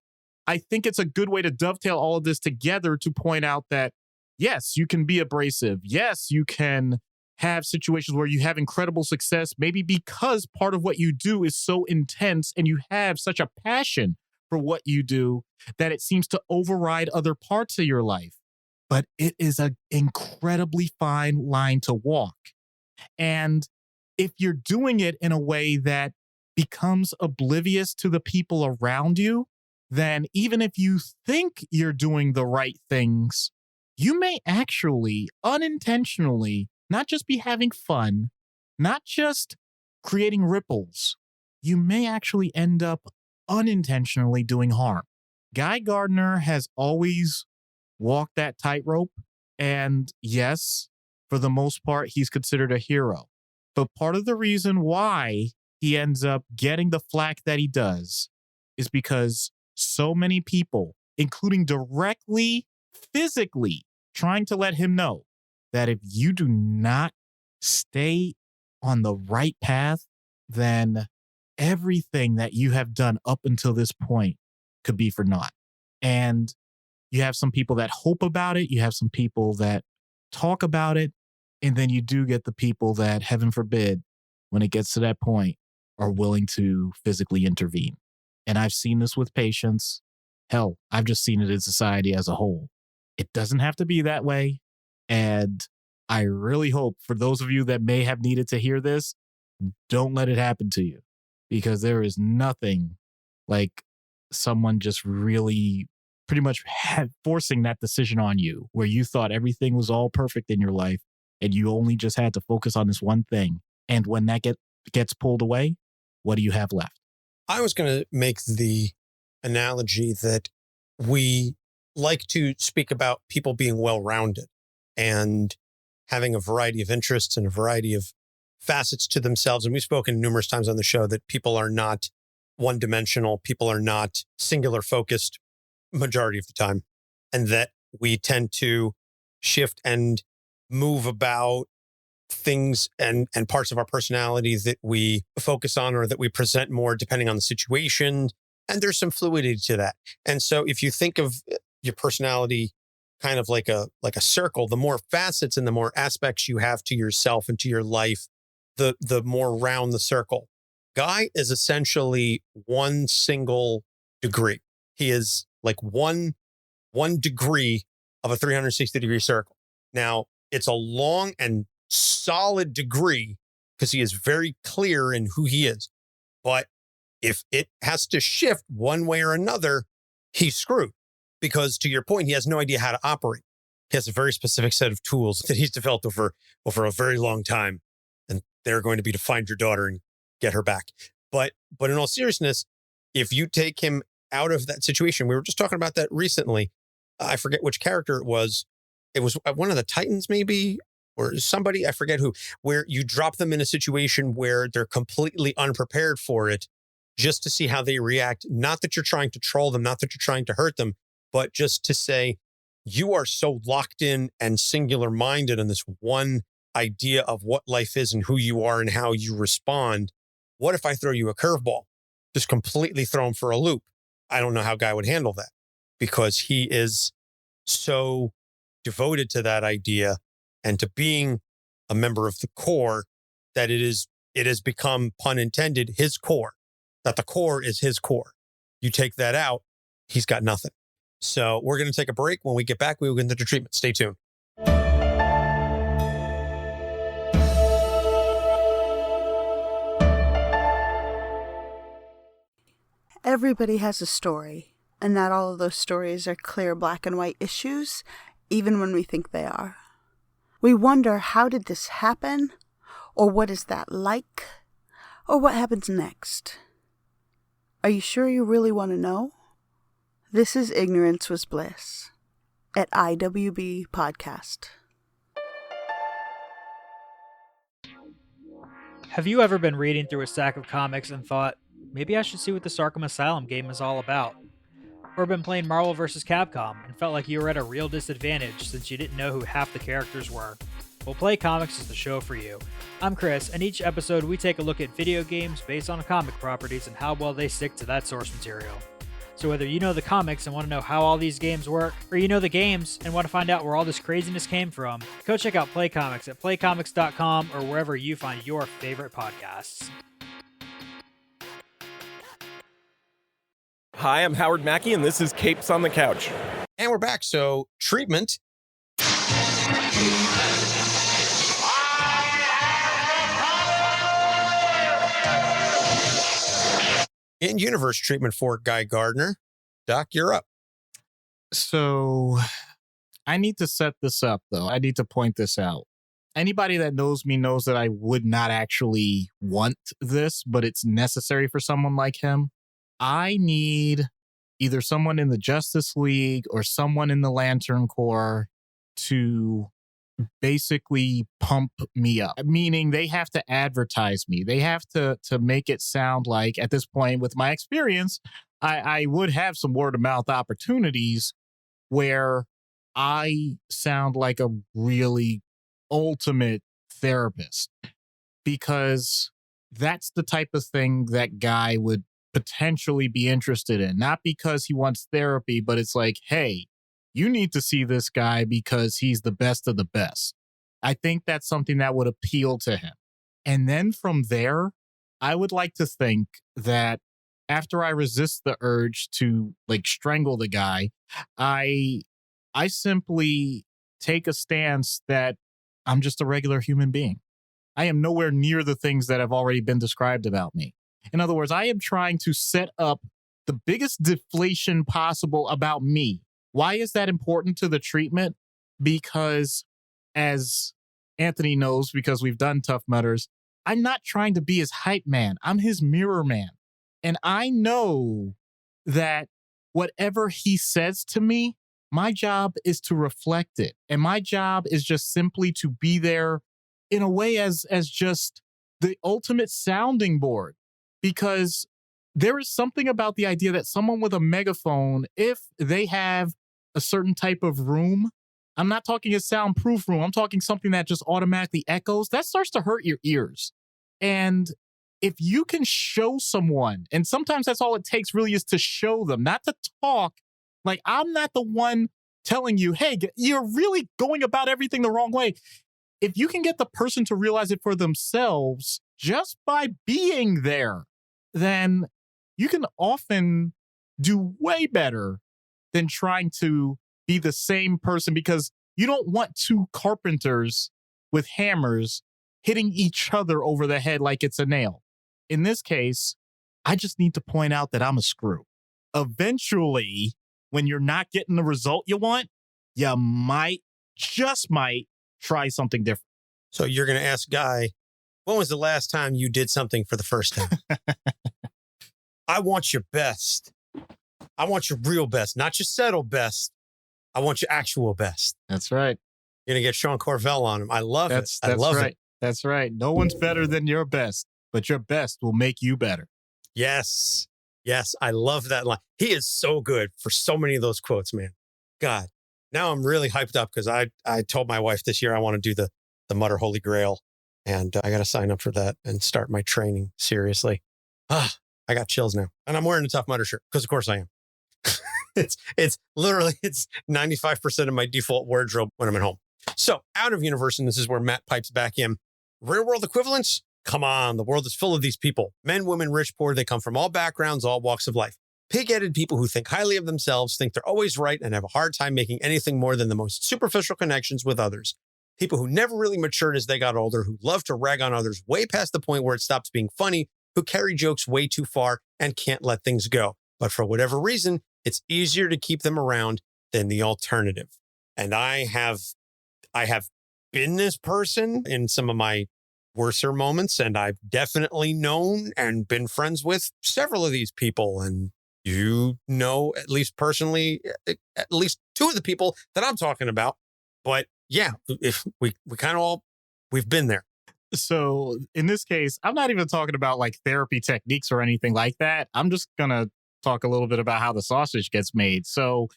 I think it's a good way to dovetail all of this together to point out that, yes, you can be abrasive. Yes, you can have situations where you have incredible success, maybe because part of what you do is so intense and you have such a passion for what you do that it seems to override other parts of your life. But it is an incredibly fine line to walk. And if you're doing it in a way that becomes oblivious to the people around you, then even if you think you're doing the right things, you may actually unintentionally not just be having fun, not just creating ripples, you may actually end up unintentionally doing harm. Guy Gardner has always walked that tightrope. And yes, for the most part, he's considered a hero. But part of the reason why he ends up getting the flack that he does is because so many people, including directly, physically, trying to let him know that if you do not stay on the right path, then everything that you have done up until this point could be for naught. And you have some people that hope about it. You have some people that talk about it. And then you do get the people that, heaven forbid, when it gets to that point, are willing to physically intervene. And I've seen this with patients. Hell, I've just seen it in society as a whole. It doesn't have to be that way. And I really hope for those of you that may have needed to hear this, don't let it happen to you, because there is nothing like someone just really pretty much forcing that decision on you where you thought everything was all perfect in your life and you only just had to focus on this one thing. And when that gets pulled away, what do you have left? I was going to make the analogy that we like to speak about people being well-rounded and having a variety of interests and a variety of facets to themselves. And we've spoken numerous times on the show that people are not one-dimensional. People are not singular-focused majority of the time. And that we tend to shift and move about things and parts of our personality that we focus on or that we present more depending on the situation. And there's some fluidity to that. And so if you think of your personality kind of like a circle, the more facets and the more aspects you have to yourself and to your life, the more round the circle. Guy is essentially one single degree. He is like one degree of a 360-degree circle. Now, it's a long and solid degree because he is very clear in who he is. But if it has to shift one way or another, he's screwed. Because to your point, he has no idea how to operate. He has a very specific set of tools that he's developed over a very long time. And they're going to be to find your daughter and get her back. But in all seriousness, if you take him out of that situation. We were just talking about that recently. I forget which character it was. It was one of the Titans, maybe, or somebody, I forget who, where you drop them in a situation where they're completely unprepared for it just to see how they react. Not that you're trying to troll them, not that you're trying to hurt them, but just to say, you are so locked in and singular minded on this one idea of what life is and who you are and how you respond. What if I throw you a curveball? Just completely throw him for a loop. I don't know how Guy would handle that because he is so devoted to that idea and to being a member of the core that it has become, pun intended, his core, that the core is his core. You take that out, he's got nothing. So we're going to take a break. When we get back, we will get into the treatment. Stay tuned. Everybody has a story, and not all of those stories are clear black and white issues, even when we think they are. We wonder, how did this happen? Or what is that like? Or what happens next? Are you sure you really want to know? This is Ignorance Was Bliss at IWB Podcast. Have you ever been reading through a stack of comics and thought, maybe I should see what this Arkham Asylum game is all about? Or been playing Marvel vs. Capcom and felt like you were at a real disadvantage since you didn't know who half the characters were? Well, Play Comics is the show for you. I'm Chris, and each episode we take a look at video games based on comic properties and how well they stick to that source material. So whether you know the comics and want to know how all these games work, or you know the games and want to find out where all this craziness came from, go check out Play Comics at playcomics.com or wherever you find your favorite podcasts. Hi, I'm Howard Mackey, and this is Capes on the Couch. And we're back. So treatment. In-universe treatment for Guy Gardner. Doc, you're up. So I need to set this up, though. I need to point this out. Anybody that knows me knows that I would not actually want this, but it's necessary for someone like him. I need either someone in the Justice League or someone in the Lantern Corps to basically pump me up, meaning they have to advertise me. They have to make it sound like, at this point, with my experience, I would have some word of mouth opportunities where I sound like a really ultimate therapist, because that's the type of thing that Guy would potentially be interested in. Not because he wants therapy, but it's like, hey, you need to see this guy because he's the best of the best. I think that's something that would appeal to him. And then from there, I would like to think that after I resist the urge to strangle the guy, I simply take a stance that I'm just a regular human being. I am nowhere near the things that have already been described about me. In other words, I am trying to set up the biggest deflation possible about me. Why is that important to the treatment? Because, as Anthony knows, because we've done Tough Mutters, I'm not trying to be his hype man. I'm his mirror man. And I know that whatever he says to me, my job is to reflect it. And my job is just simply to be there in a way as just the ultimate sounding board. Because there is something about the idea that someone with a megaphone, if they have a certain type of room, I'm not talking a soundproof room, I'm talking something that just automatically echoes, that starts to hurt your ears. And if you can show someone, and sometimes that's all it takes really is to show them, not to talk. Like, I'm not the one telling you, hey, you're really going about everything the wrong way. If you can get the person to realize it for themselves just by being there, then you can often do way better than trying to be the same person, because you don't want two carpenters with hammers hitting each other over the head like it's a nail. In this case, I just need to point out that I'm a screw. Eventually, when you're not getting the result you want, you might try something different. So you're going to ask Guy, when was the last time you did something for the first time? I want your best. I want your real best, not your settled best. I want your actual best. That's right. You're going to get Sean Corvell on him. I love it. I That's love right. it. That's right. No one's better than your best, but your best will make you better. Yes. Yes. I love that line. He is so good for so many of those quotes, man. God, now I'm really hyped up because I told my wife this year I want to do the Mutter Holy Grail, and I got to sign up for that and start my training seriously. I got chills now, and I'm wearing a Tough Mudder shirt because of course I am. It's literally 95% of my default wardrobe when I'm at home. So out of universe, and this is where Matt pipes back in. Real world equivalents? Come on, the world is full of these people. Men, women, rich, poor, they come from all backgrounds, all walks of life. Pig-headed people who think highly of themselves, think they're always right, and have a hard time making anything more than the most superficial connections with others. People who never really matured as they got older, who love to rag on others way past the point where it stops being funny, who carry jokes way too far and can't let things go. But for whatever reason, it's easier to keep them around than the alternative. And I have been this person in some of my worser moments, and I've definitely known and been friends with several of these people. And you know, at least personally, at least two of the people that I'm talking about. But yeah, if we kind of all, we've been there. So in this case, I'm not even talking about like therapy techniques or anything like that. I'm just going to talk a little bit about how the sausage gets made. So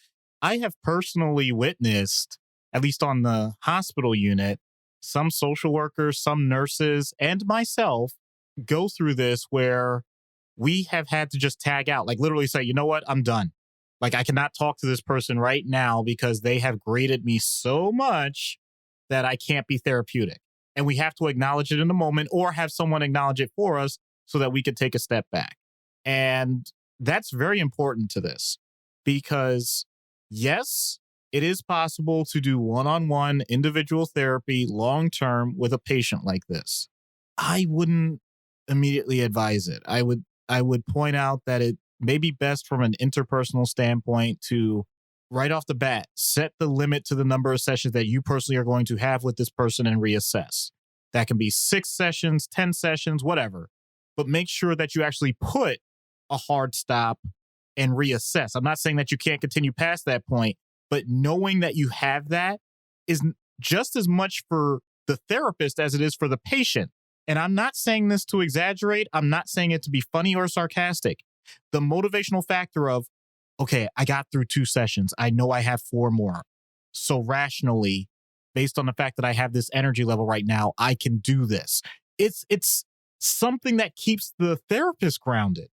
I have personally witnessed, at least on the hospital unit, some social workers, some nurses, and myself go through this where we have had to just tag out, like literally say, you know what, I'm done. Like I cannot talk to this person right now because they have graded me so much that I can't be therapeutic. And we have to acknowledge it in the moment or have someone acknowledge it for us so that we could take a step back. And that's very important to this because yes, it is possible to do one-on-one individual therapy long-term with a patient like this. I wouldn't immediately advise it. I would point out that it may be best from an interpersonal standpoint to right off the bat, set the limit to the number of sessions that you personally are going to have with this person and reassess. That can be 6 sessions, 10 sessions, whatever. But make sure that you actually put a hard stop and reassess. I'm not saying that you can't continue past that point, but knowing that you have that is just as much for the therapist as it is for the patient. And I'm not saying this to exaggerate. I'm not saying it to be funny or sarcastic. The motivational factor of, okay, I got through 2 sessions. I know I have 4 more. So rationally, based on the fact that I have this energy level right now, I can do this. It's something that keeps the therapist grounded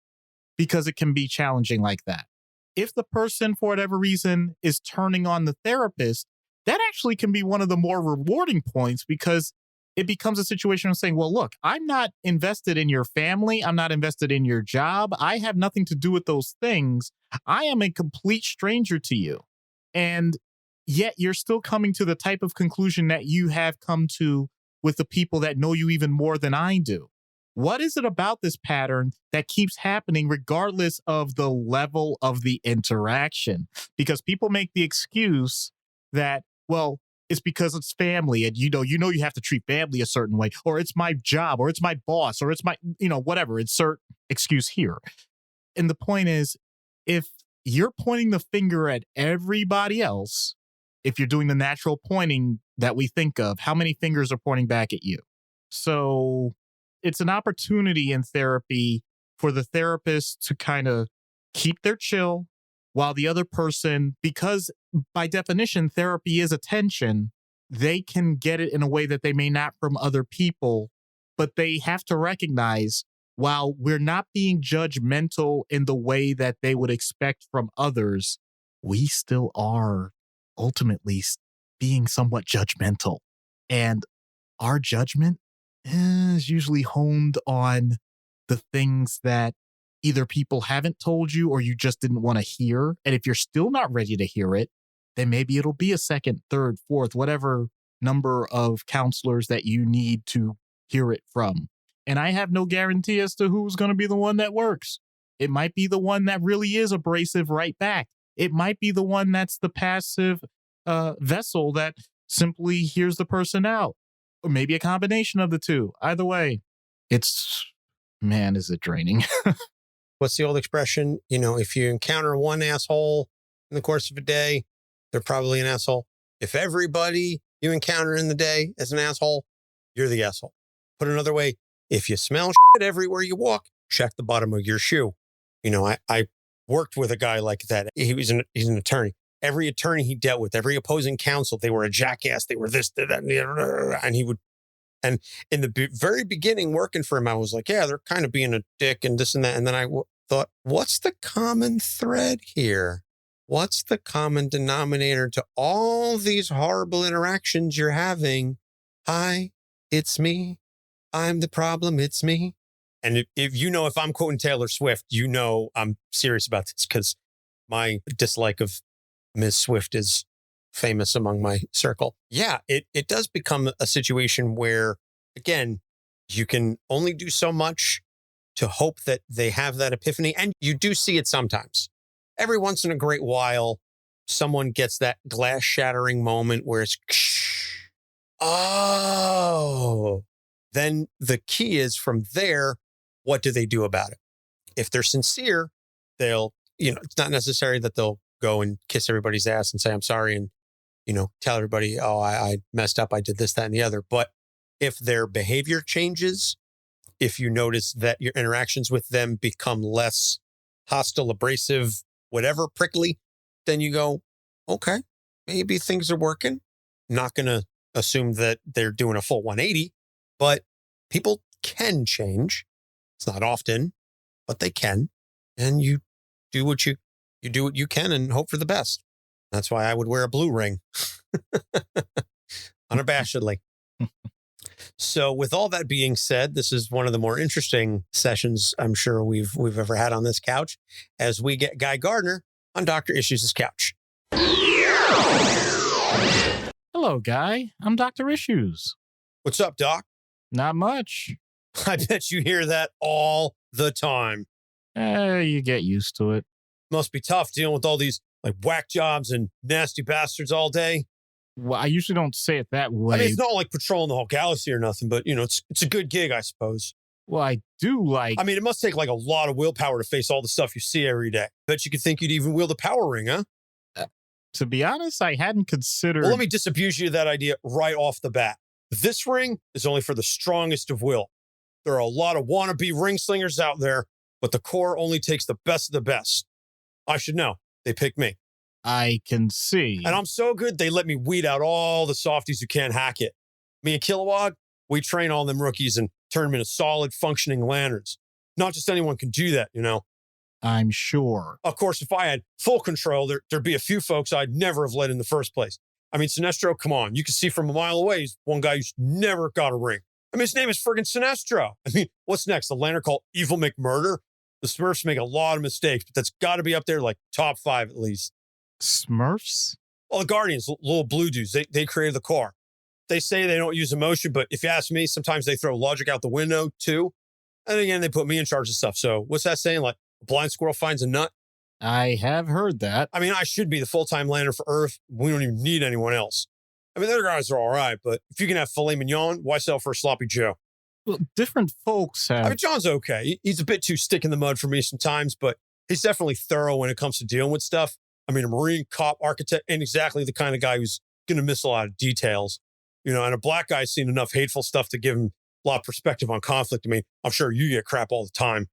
because it can be challenging like that. If the person, for whatever reason, is turning on the therapist, that actually can be one of the more rewarding points because it becomes a situation of saying, well, look, I'm not invested in your family. I'm not invested in your job. I have nothing to do with those things. I am a complete stranger to you. And yet you're still coming to the type of conclusion that you have come to with the people that know you even more than I do. What is it about this pattern that keeps happening regardless of the level of the interaction? Because people make the excuse that, well, it's because it's family and you have to treat family a certain way, or it's my job, or it's my boss, or it's my, whatever, insert excuse here. And the point is, if you're pointing the finger at everybody else, if you're doing the natural pointing that we think of, how many fingers are pointing back at you? So it's an opportunity in therapy for the therapist to kind of keep their chill while the other person, because by definition, therapy is attention, they can get it in a way that they may not from other people, but they have to recognize while we're not being judgmental in the way that they would expect from others, we still are ultimately being somewhat judgmental. And our judgment is usually honed on the things that either people haven't told you or you just didn't want to hear. And if you're still not ready to hear it, then maybe it'll be a second, third, fourth, whatever number of counselors that you need to hear it from. And I have no guarantee as to who's going to be the one that works. It might be the one that really is abrasive right back. It might be the one that's the passive vessel that simply hears the person out. Or maybe a combination of the two. Either way, is it draining? what's the old expression? If you encounter one asshole in the course of a day, they're probably an asshole. If everybody you encounter in the day is an asshole, you're the asshole. Put another way, if you smell shit everywhere you walk, check the bottom of your shoe. I worked with a guy like that. He's an attorney. Every attorney he dealt with, every opposing counsel, they were a jackass. They were this, that, and the other. And in the very beginning working for him, I was like, yeah, they're kind of being a dick and this and that. And then I thought, what's the common thread here? What's the common denominator to all these horrible interactions you're having? Hi, it's me. I'm the problem. It's me. And if I'm quoting Taylor Swift, I'm serious about this because my dislike of Ms. Swift is famous among my circle. Yeah, it does become a situation where, again, you can only do so much to hope that they have that epiphany. And you do see it sometimes. Every once in a great while, someone gets that glass shattering moment where it's, oh. Then the key is from there, what do they do about it? If they're sincere, they'll, it's not necessary that they'll go and kiss everybody's ass and say, I'm sorry. And, tell everybody, oh, I messed up. I did this, that, and the other. But if their behavior changes, if you notice that your interactions with them become less hostile, abrasive, whatever, prickly, then you go, okay, maybe things are working. Not going to assume that they're doing a full 180, but people can change. It's not often, but they can. And you do what you do what you can and hope for the best. That's why I would wear a blue ring unabashedly. So with all that being said, this is one of the more interesting sessions I'm sure we've ever had on this couch as we get Guy Gardner on Dr. Issues' couch. Hello, Guy. I'm Dr. Issues. What's up, Doc? Not much. I bet you hear that all the time. You get used to it. Must be tough dealing with all these whack jobs and nasty bastards all day. Well, I usually don't say it that way. I mean, it's not like patrolling the whole galaxy or nothing, but, it's a good gig, I suppose. Well, I do like... I mean, it must take a lot of willpower to face all the stuff you see every day. Bet you could think you'd even wield a power ring, huh? To be honest, I hadn't considered... Well, let me disabuse you of that idea right off the bat. This ring is only for the strongest of will. There are a lot of wannabe ring slingers out there, but the core only takes the best of the best. I should know. They picked me. I can see. And I'm so good, they let me weed out all the softies who can't hack it. Me and Kilowog, we train all them rookies and turn them into solid, functioning lanterns. Not just anyone can do that, I'm sure. Of course, if I had full control, there'd be a few folks I'd never have let in the first place. I mean, Sinestro, come on. You can see from a mile away, he's one guy who's never got a ring. I mean, his name is friggin' Sinestro. I mean, what's next? A lantern called Evil McMurder? The Smurfs make a lot of mistakes, but that's got to be up there top 5 at least. Smurfs? Well, the Guardians, little blue dudes, they created the car. They say they don't use emotion, but if you ask me, sometimes they throw logic out the window too. And again, they put me in charge of stuff. So what's that saying? A blind squirrel finds a nut? I have heard that. I mean, I should be the full-time lantern for Earth. We don't even need anyone else. I mean, the other guys are all right, but if you can have filet mignon, why sell for a sloppy Joe? Well, different folks have... I mean, John's okay. He's a bit too stick in the mud for me sometimes, but he's definitely thorough when it comes to dealing with stuff. I mean, a Marine cop architect ain't exactly the kind of guy who's going to miss a lot of details. And a black guy's seen enough hateful stuff to give him a lot of perspective on conflict. I mean, I'm sure you get crap all the time.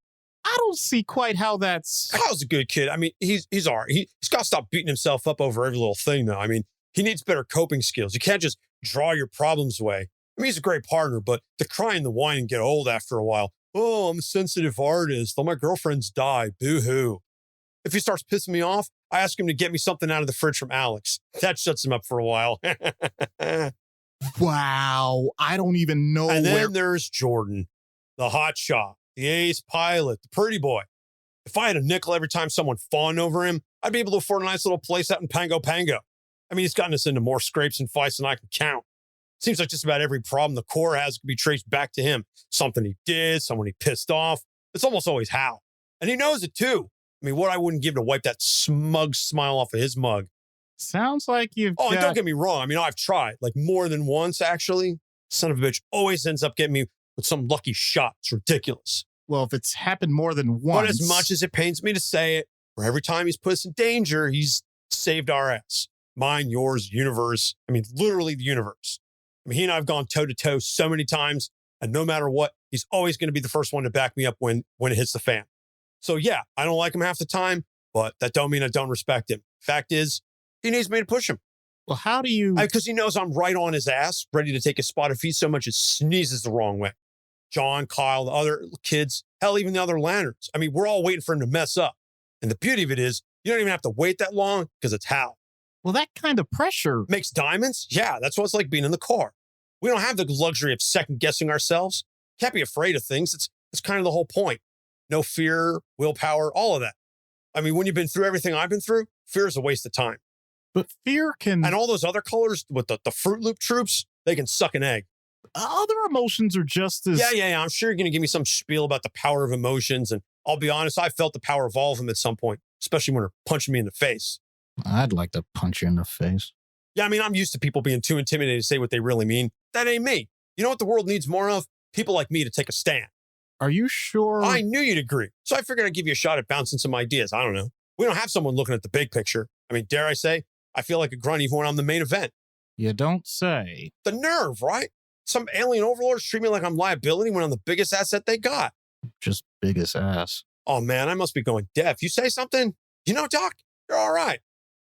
I don't see quite how that's... Kyle's a good kid. I mean, he's all right. He's got to stop beating himself up over every little thing, though. I mean, he needs better coping skills. You can't just draw your problems away. I mean, he's a great partner, but the cry and the whine get old after a while. Oh, I'm a sensitive artist. All my girlfriends die. Boo-hoo. If he starts pissing me off, I ask him to get me something out of the fridge from Alex. That shuts him up for a while. Wow. I don't even know And then there's Jordan, the hot shot, the ace pilot, the pretty boy. If I had a nickel every time someone fawned over him, I'd be able to afford a nice little place out in Pango Pango. I mean, he's gotten us into more scrapes and fights than I can count. Seems like just about every problem the core has can be traced back to him. Something he did, someone he pissed off. It's almost always Hal. And he knows it too. I mean, what I wouldn't give to wipe that smug smile off of his mug. Sounds like you've and don't get me wrong. I mean, I've tried, more than once, actually. Son of a bitch always ends up getting me with some lucky shot. It's ridiculous. Well, if it's happened more than once. But as much as it pains me to say it, for every time he's put us in danger, he's saved our ass. Mine, yours, universe. I mean, literally the universe. I mean, he and I have gone toe to toe so many times, and no matter what, he's always going to be the first one to back me up when it hits the fan. So yeah, I don't like him half the time, but that don't mean I don't respect him. Fact is, he needs me to push him. Well, how do you? Because he knows I'm right on his ass, ready to take his spot if he so much as sneezes the wrong way. John, Kyle, the other kids, hell, even the other lanterns. I mean, we're all waiting for him to mess up. And the beauty of it is, you don't even have to wait that long because it's Hal. Well, that kind of pressure makes diamonds. Yeah, that's what it's like being in the car. We don't have the luxury of second guessing ourselves. Can't be afraid of things. It's kind of the whole point. No fear, willpower, all of that. I mean, when you've been through everything I've been through, fear is a waste of time. But fear can... And all those other colors with the Fruit Loop troops, they can suck an egg. Other emotions are just as... Yeah. I'm sure you're going to give me some spiel about the power of emotions. And I'll be honest, I felt the power of all of them at some point, especially when they're punching me in the face. I'd like to punch you in the face. Yeah, I mean, I'm used to people being too intimidated to say what they really mean. That ain't me. You know what the world needs more of? People like me to take a stand. Are you sure? I knew you'd agree. So I figured I'd give you a shot at bouncing some ideas. I don't know. We don't have someone looking at the big picture. I mean, dare I say, I feel like a grunt even when I'm the main event. You don't say. The nerve, right? Some alien overlords treat me like I'm liability when I'm the biggest asset they got. Just biggest ass. Oh, man, I must be going deaf. You say something, you know, Doc, you're all right.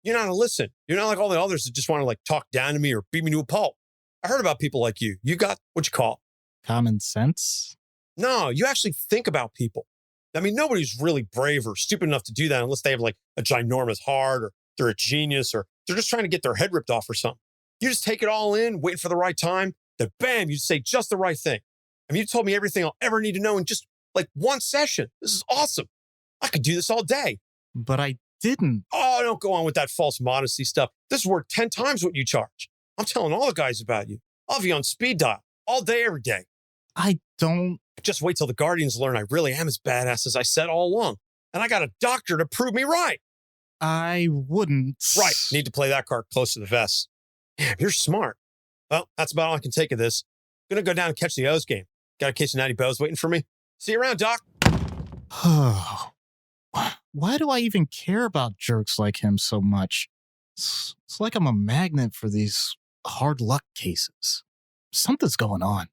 You're not a listen. You're not like all the others that just want to like talk down to me or beat me to a pulp. I heard about people like you. You got what you call common sense? No, you actually think about people. I mean, nobody's really brave or stupid enough to do that unless they have like a ginormous heart or they're a genius or they're just trying to get their head ripped off or something. You just take it all in, waiting for the right time, then bam, you say just the right thing. I mean, you told me everything I'll ever need to know in just like one session. This is awesome. I could do this all day. But I didn't. Oh, don't go on with that false modesty stuff. This is worth 10 times what you charge. I'm telling all the guys about you. I'll be on speed dial all day, every day. I don't. Just wait till the Guardians learn I really am as badass as I said all along. And I got a doctor to prove me right. I wouldn't. Right. Need to play that card close to the vest. Damn, you're smart. Well, that's about all I can take of this. Gonna go down and catch the O's game. Got a case of Natty Bows waiting for me. See you around, Doc. Why do I even care about jerks like him so much? It's like I'm a magnet for these hard luck cases. Something's going on.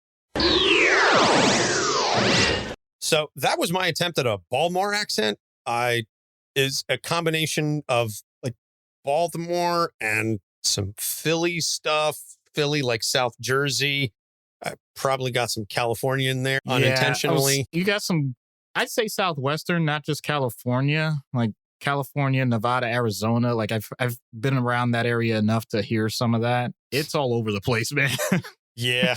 So that was my attempt at a Baltimore accent. Is a combination of like Baltimore and some Philly stuff. Philly, like South Jersey. I probably got some California in there unintentionally. You got some, I'd say Southwestern, not just California, like California, Nevada, Arizona. Like I've been around that area enough to hear some of that. It's all over the place, man. Yeah.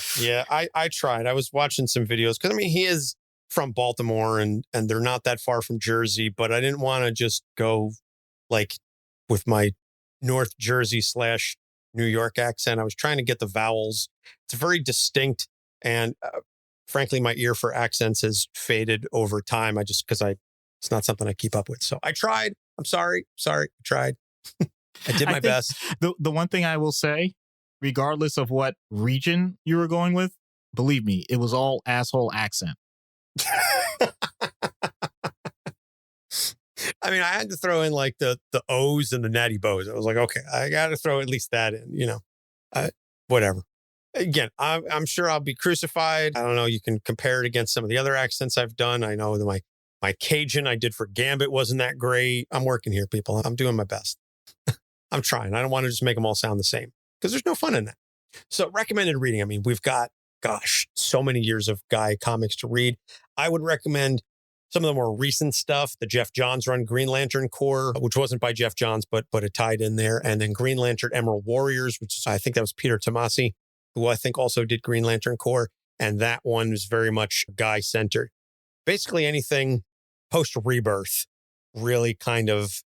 I tried. I was watching some videos because I mean, he is from Baltimore and they're not that far from Jersey, but I didn't want to just go like with my North Jersey / New York accent. I was trying to get the vowels. It's very distinct. And frankly, my ear for accents has faded over time. It's not something I keep up with. So I tried. I'm sorry. I tried. I did my best. The one thing I will say, regardless of what region you were going with, believe me, it was all asshole accent. I mean, I had to throw in like the O's and the Natty Bows. I was like, okay, I got to throw at least that in, you know, whatever. Again, I'm sure I'll be crucified. I don't know. You can compare it against some of the other accents I've done. I know that my Cajun I did for Gambit wasn't that great. I'm working here, people. I'm doing my best. I'm trying. I don't want to just make them all sound the same because there's no fun in that. So recommended reading. I mean, we've got, so many years of Guy comics to read. I would recommend some of the more recent stuff, the Jeff Johns run Green Lantern Corps, which wasn't by Jeff Johns, but it tied in there. And then Green Lantern Emerald Warriors, which I think that was Peter Tomasi, who I think also did Green Lantern Corps. And that one was very much Guy centered. Basically anything post Rebirth really kind of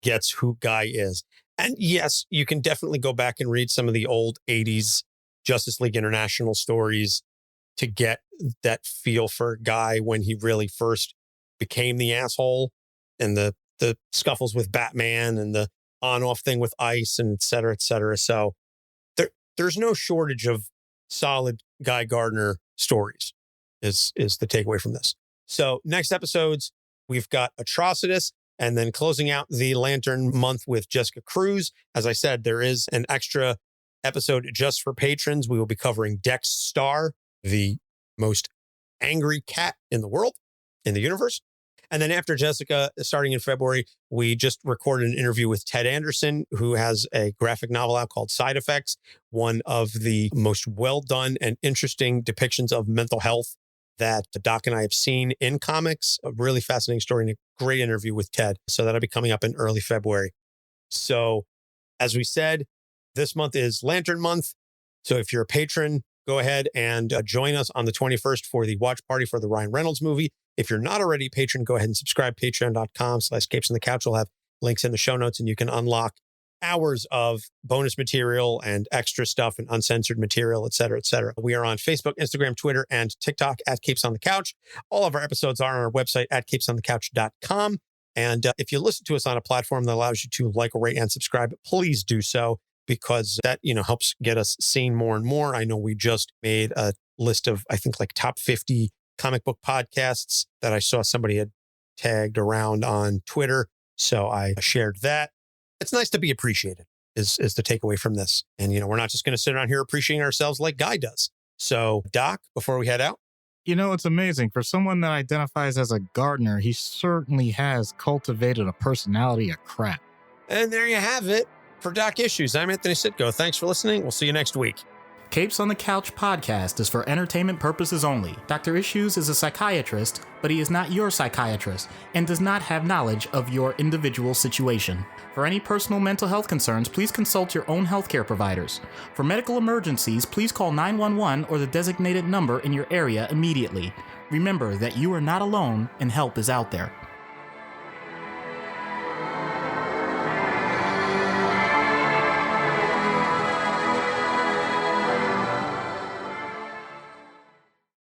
gets who Guy is. And yes, you can definitely go back and read some of the old 80s Justice League International stories to get that feel for Guy when he really first became the asshole and the scuffles with Batman and the on-off thing with Ice and et cetera, et cetera. So there's no shortage of solid Guy Gardner stories is the takeaway from this. So next episodes, we've got Atrocitus, and then closing out the Lantern month with Jessica Cruz. As I said, there is an extra episode just for patrons. We will be covering Dex Star, the most angry cat in the world, in the universe. And then after Jessica, starting in February, we just recorded an interview with Ted Anderson, who has a graphic novel out called Side Effects, one of the most well done and interesting depictions of mental health that Doc and I have seen in comics. A really fascinating story and a great interview with Ted. So that'll be coming up in early February. So as we said, this month is Lantern Month. So if you're a patron, go ahead and join us on the 21st for the watch party for the Ryan Reynolds movie. If you're not already a patron, go ahead and subscribe. Patreon.com/Capes on the Couch will have links in the show notes, and you can unlock hours of bonus material and extra stuff and uncensored material, et cetera, et cetera. We are on Facebook, Instagram, Twitter, and TikTok at Capes on the Couch. All of our episodes are on our website at capesonthecouch.com. And if you listen to us on a platform that allows you to like, rate, and subscribe, please do so, because that, helps get us seen more and more. I know we just made a list of, I think, like top 50 comic book podcasts that I saw somebody had tagged around on Twitter. So I shared that. It's nice to be appreciated is the takeaway from this. And, we're not just going to sit around here appreciating ourselves like Guy does. So Doc, before we head out. It's amazing. For someone that identifies as a Gardner, he certainly has cultivated a personality of crap. And there you have it. For Doc Issues, I'm Anthony Sitko. Thanks for listening. We'll see you next week. Capes on the Couch podcast is for entertainment purposes only. Dr. Issues is a psychiatrist, but he is not your psychiatrist and does not have knowledge of your individual situation. For any personal mental health concerns, please consult your own healthcare providers. For medical emergencies, please call 911 or the designated number in your area immediately. Remember that you are not alone and help is out there.